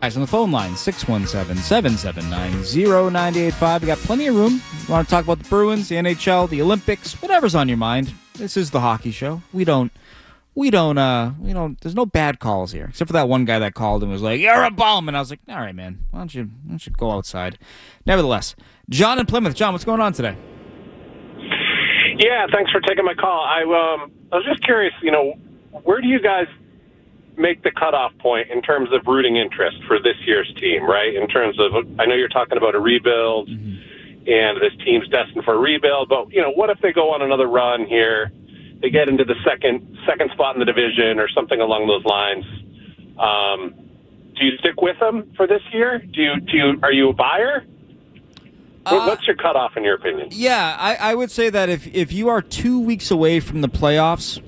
Guys on the phone line, 617-779-0985. We got plenty of room. You want to talk about the Bruins, the NHL, the Olympics, whatever's on your mind. This is the hockey show. We don't, there's no bad calls here. Except for that one guy that called and was like, "You're a bum." And I was like, all right, man, why don't you go outside? Nevertheless, John in Plymouth. John, what's going on today?
Yeah, thanks for taking my call. I was just curious, where do you guys make the cutoff point in terms of rooting interest for this year's team, right? In terms of, I know you're talking about a rebuild, and this team's destined for a rebuild, but, what if they go on another run here? They get into the second spot in the division or something along those lines. Do you stick with them for this year? Are you a buyer? What's your cutoff in your opinion?
Yeah, I would say that if you are 2 weeks away from the playoffs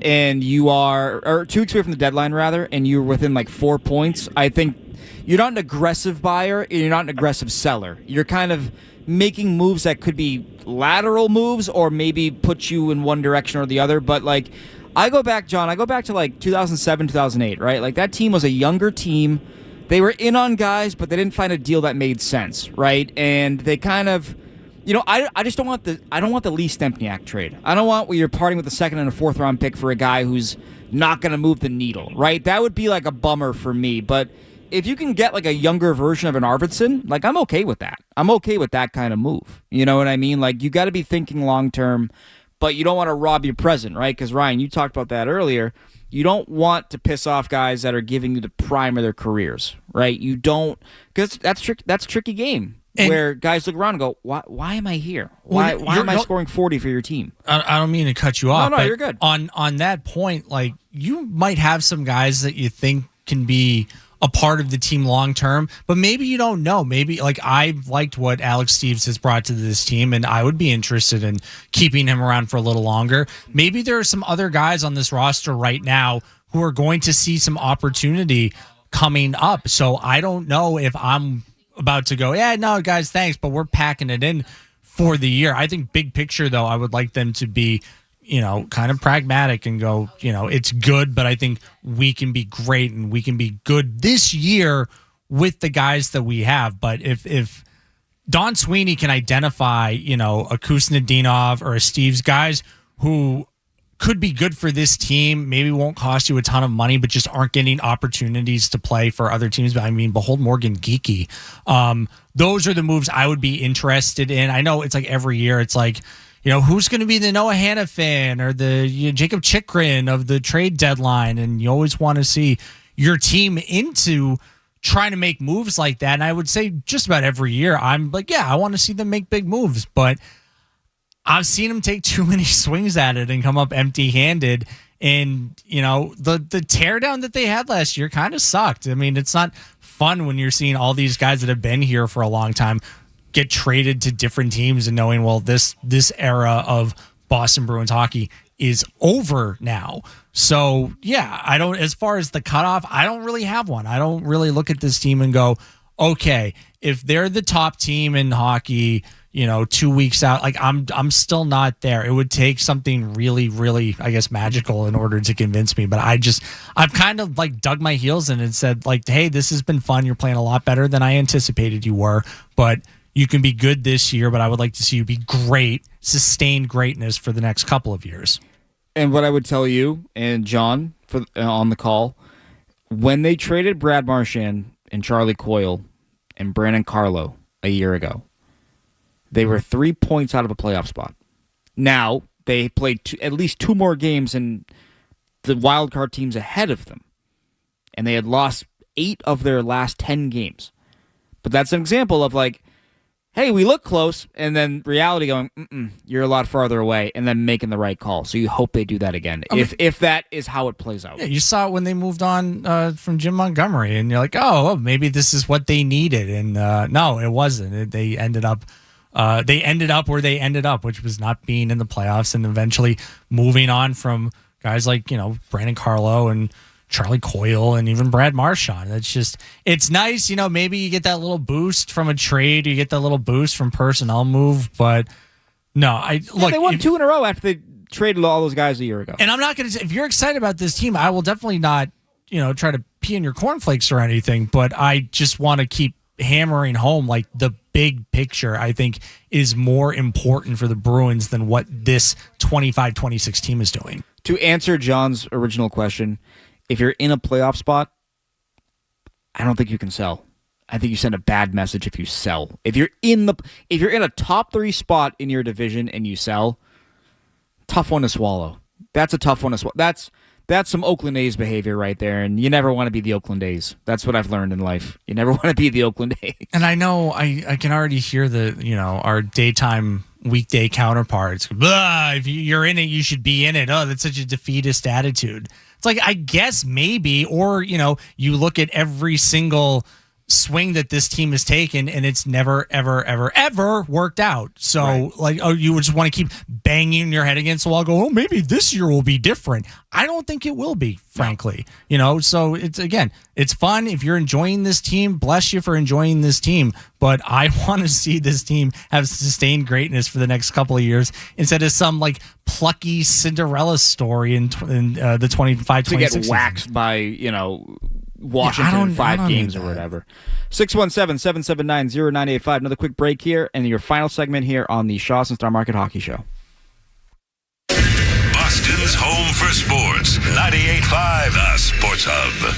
and or 2 weeks away from the deadline rather, and you're within like 4 points, I think you're not an aggressive buyer and you're not an aggressive seller. You're kind of making moves that could be lateral moves or maybe put you in one direction or the other. But like, I go back to like 2007, 2008, right? Like that team was a younger team. They were in on guys, but they didn't find a deal that made sense, right? And they kind of, I just don't want the Lee Stempniak trade. I don't want where you're parting with a second and a fourth round pick for a guy who's not going to move the needle, right? That would be like a bummer for me. But if you can get like a younger version of an Arvidsson, like I'm okay with that. I'm okay with that kind of move. You know what I mean? Like you got to be thinking long term, but you don't want to rob your present, right? Because Ryan, you talked about that earlier. You don't want to piss off guys that are giving you the prime of their careers, right? You don't, because that's a tricky game. Where guys look around and go, why am I here? Why am I scoring 40 for your team?
I don't mean to cut you off.
No,
but
you're good.
On that point, like you might have some guys that you think can be a part of the team long term, but maybe you don't know. Maybe like I've liked what Alex Steves has brought to this team, and I would be interested in keeping him around for a little longer. Maybe there are some other guys on this roster right now who are going to see some opportunity coming up. So I don't know if I'm about to go, yeah, no, guys, thanks, but we're packing it in for the year. I think big picture, though, I would like them to be, kind of pragmatic and go, it's good, but I think we can be great and we can be good this year with the guys that we have. But if Don Sweeney can identify, a Kuznetsov or a Steves, guys who could be good for this team, maybe won't cost you a ton of money, but just aren't getting opportunities to play for other teams. I mean, behold Morgan Geekie. Those are the moves I would be interested in. I know it's like every year, it's like, who's going to be the Noah Hannafin or the Jacob Chikrin of the trade deadline? And you always want to see your team into trying to make moves like that. And I would say just about every year, I'm like, yeah, I want to see them make big moves, but I've seen them take too many swings at it and come up empty-handed. And, the teardown that they had last year kind of sucked. I mean, it's not fun when you're seeing all these guys that have been here for a long time get traded to different teams and knowing, well, this era of Boston Bruins hockey is over now. So, yeah, as far as the cutoff, I don't really have one. I don't really look at this team and go, okay, if they're the top team in hockey, 2 weeks out, like I'm still not there. It would take something really, really, I guess, magical in order to convince me. But I've kind of like dug my heels in and said like, hey, this has been fun. You're playing a lot better than I anticipated you were, but you can be good this year. But I would like to see you be great, sustained greatness for the next couple of years.
And what I would tell you and John on the call, when they traded Brad Marchand and Charlie Coyle and Brandon Carlo a year ago, they were 3 points out of a playoff spot. Now, they played at least 2 more games and the wildcard teams ahead of them. And they had lost 8 of their last 10 games. But that's an example of like, hey, we look close, and then reality going, you're a lot farther away, and then making the right call. So you hope they do that again, if that is how it plays out.
Yeah, you saw it when they moved on from Jim Montgomery, and you're like, oh, maybe this is what they needed. And no, it wasn't. They ended up where they ended up, which was not being in the playoffs and eventually moving on from guys like, Brandon Carlo and Charlie Coyle and even Brad Marchand. It's nice, maybe you get that little boost from a trade, you get that little boost from personnel move, but no,
they won 2 in a row after they traded all those guys a year ago.
And I'm not going to say, if you're excited about this team, I will definitely not, try to pee in your cornflakes or anything, but I just want to keep hammering home like the big picture, I think, is more important for the Bruins than what this 25-26 team is doing.
To answer John's original question, if you're in a playoff spot, I don't think you can sell. I think you send a bad message if you sell. If you're in a top 3 spot in your division and you sell, tough one to swallow. That's a tough one to swallow. That's some Oakland A's behavior right there, and you never want to be the Oakland A's. That's what I've learned in life. You never want to be the Oakland A's.
And I know I can already hear our daytime weekday counterparts. If you're in it, you should be in it. Oh, that's such a defeatist attitude. It's like, I guess maybe, or you look at every single swing that this team has taken and it's never ever worked out. So you would just want to keep banging your head against the wall, go, oh, maybe this year will be different. I don't think it will be, frankly. So it's fun. If you're enjoying this team, bless you for enjoying this team, but I want to see this team have sustained greatness for the next couple of years instead of some like plucky Cinderella story in the 25-26
to get
season.
waxed by Washington in 5 games or whatever. 617-779-0985. Another quick break here, and your final segment here on the Shawson Star Market Hockey Show.
Boston's home for sports. 98.5 The Sports Hub.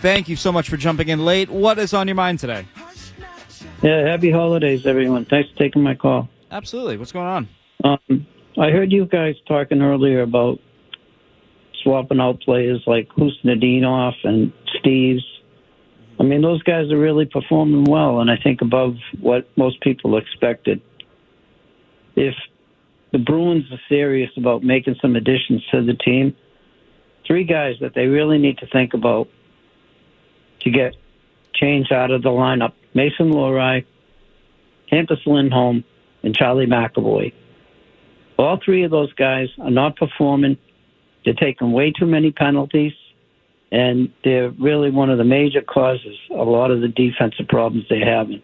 thank you so much for jumping in late. What is on your mind today?
Yeah, happy holidays, everyone. Thanks for taking my call.
Absolutely. What's going on?
I heard you guys talking earlier about swapping out players like Husnudinov and Steves. I mean, those guys are really performing well, and I think above what most people expected. If the Bruins are serious about making some additions to the team, 3 guys that they really need to think about to get changed out of the lineup: Mason Lohrei, Hampus Lindholm, and Charlie McAvoy. All 3 of those guys are not performing. They're taking way too many penalties, and they're really one of the major causes of a lot of the defensive problems they're having.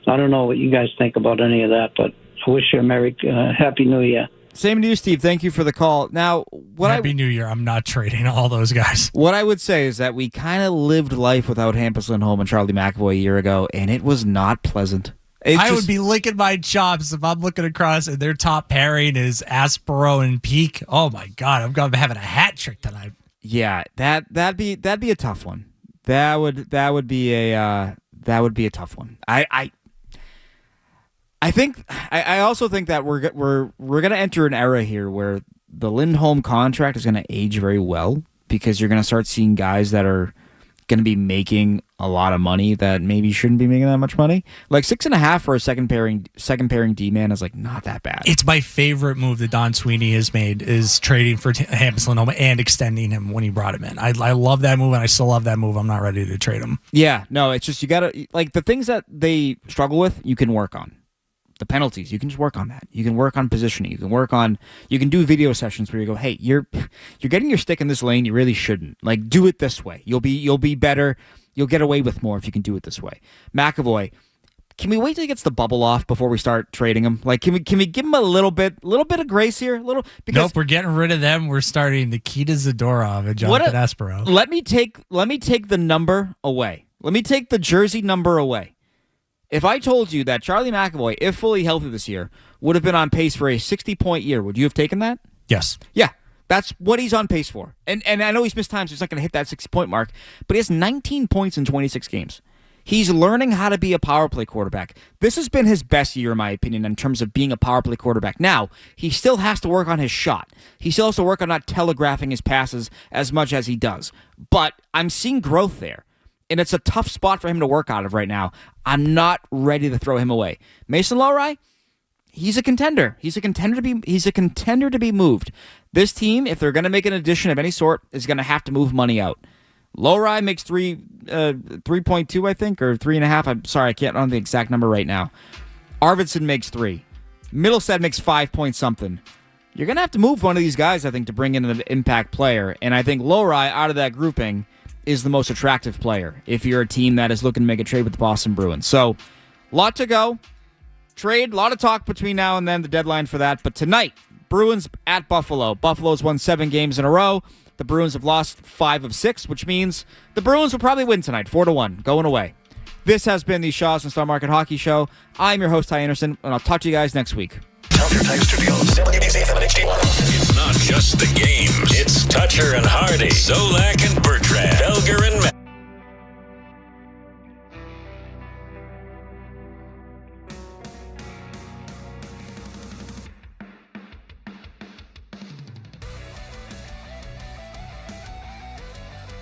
I don't know what you guys think about any of that, but I wish you a Happy New Year.
Same to you, Steve. Thank you for the call. Now,
Happy New Year. I'm not trading all those guys.
What I would say is that we kind of lived life without Hampus Lindholm and Charlie McAvoy a year ago, and it was not pleasant.
Would be licking my chops if I'm looking across and their top pairing is Aspero and Peak. Oh my God, I'm having a hat trick tonight.
Yeah, that'd be a tough one. That would be a tough one. I also think that we're gonna enter an era here where the Lindholm contract is gonna age very well, because you're gonna start seeing guys that are gonna be making a lot of money that maybe shouldn't be making that much money. Like 6.5 for a second pairing D-man is like not that bad.
It's my favorite move that Don Sweeney has made, is trading for Hampus Lindholm and extending him when he brought him in. I love that move, and I still love that move. I'm not ready to trade him.
Yeah, no, it's just you gotta, like, the things that they struggle with, you can work on. The penalties, you can just work on that. You can work on positioning. You can do video sessions where you go, hey, you're getting your stick in this lane. You really shouldn't. Like, do it this way. You'll be better. You'll get away with more if you can do it this way. McAvoy, can we wait till he gets the bubble off before we start trading him? Like, can we give him a little bit of grace here? Because
nope, we're getting rid of them. We're starting Nikita Zadorov and Jonathan Aspero.
Let me take the number away. Let me take the jersey number away. If I told you that Charlie McAvoy, if fully healthy this year, would have been on pace for a 60-point year, would you have taken that?
Yes.
Yeah, that's what he's on pace for. And I know he's missed time, so he's not going to hit that 60-point mark, but he has 19 points in 26 games. He's learning how to be a power play quarterback. This has been his best year, in my opinion, in terms of being a power play quarterback. Now, he still has to work on his shot. He still has to work on not telegraphing his passes as much as he does. But I'm seeing growth there. And it's a tough spot for him to work out of right now. I'm not ready to throw him away. Mason Lohrei, he's a contender. He's a contender to be moved. This team, if they're going to make an addition of any sort, is going to have to move money out. Lohrei makes 3.2, I think, or 3.5. I'm sorry, I can't remember the exact number right now. Arvidsson makes 3. Middlestead makes 5 point something. You're going to have to move one of these guys, I think, to bring in an impact player. And I think Lohrei, out of that grouping, is the most attractive player if you're a team that is looking to make a trade with the Boston Bruins. So, lot to go. Trade, a lot of talk between now and then, the deadline for that. But tonight, Bruins at Buffalo. Buffalo's won 7 games in a row. The Bruins have lost 5 of 6, which means the Bruins will probably win tonight, 4-1, going away. This has been the Shaw's and Star Market Hockey Show. I'm your host, Ty Anderson, and I'll talk to you guys next week.
Toucher Type Studios, 78 HD1. It's not just the games. It's Toucher and Hardy, Zolak and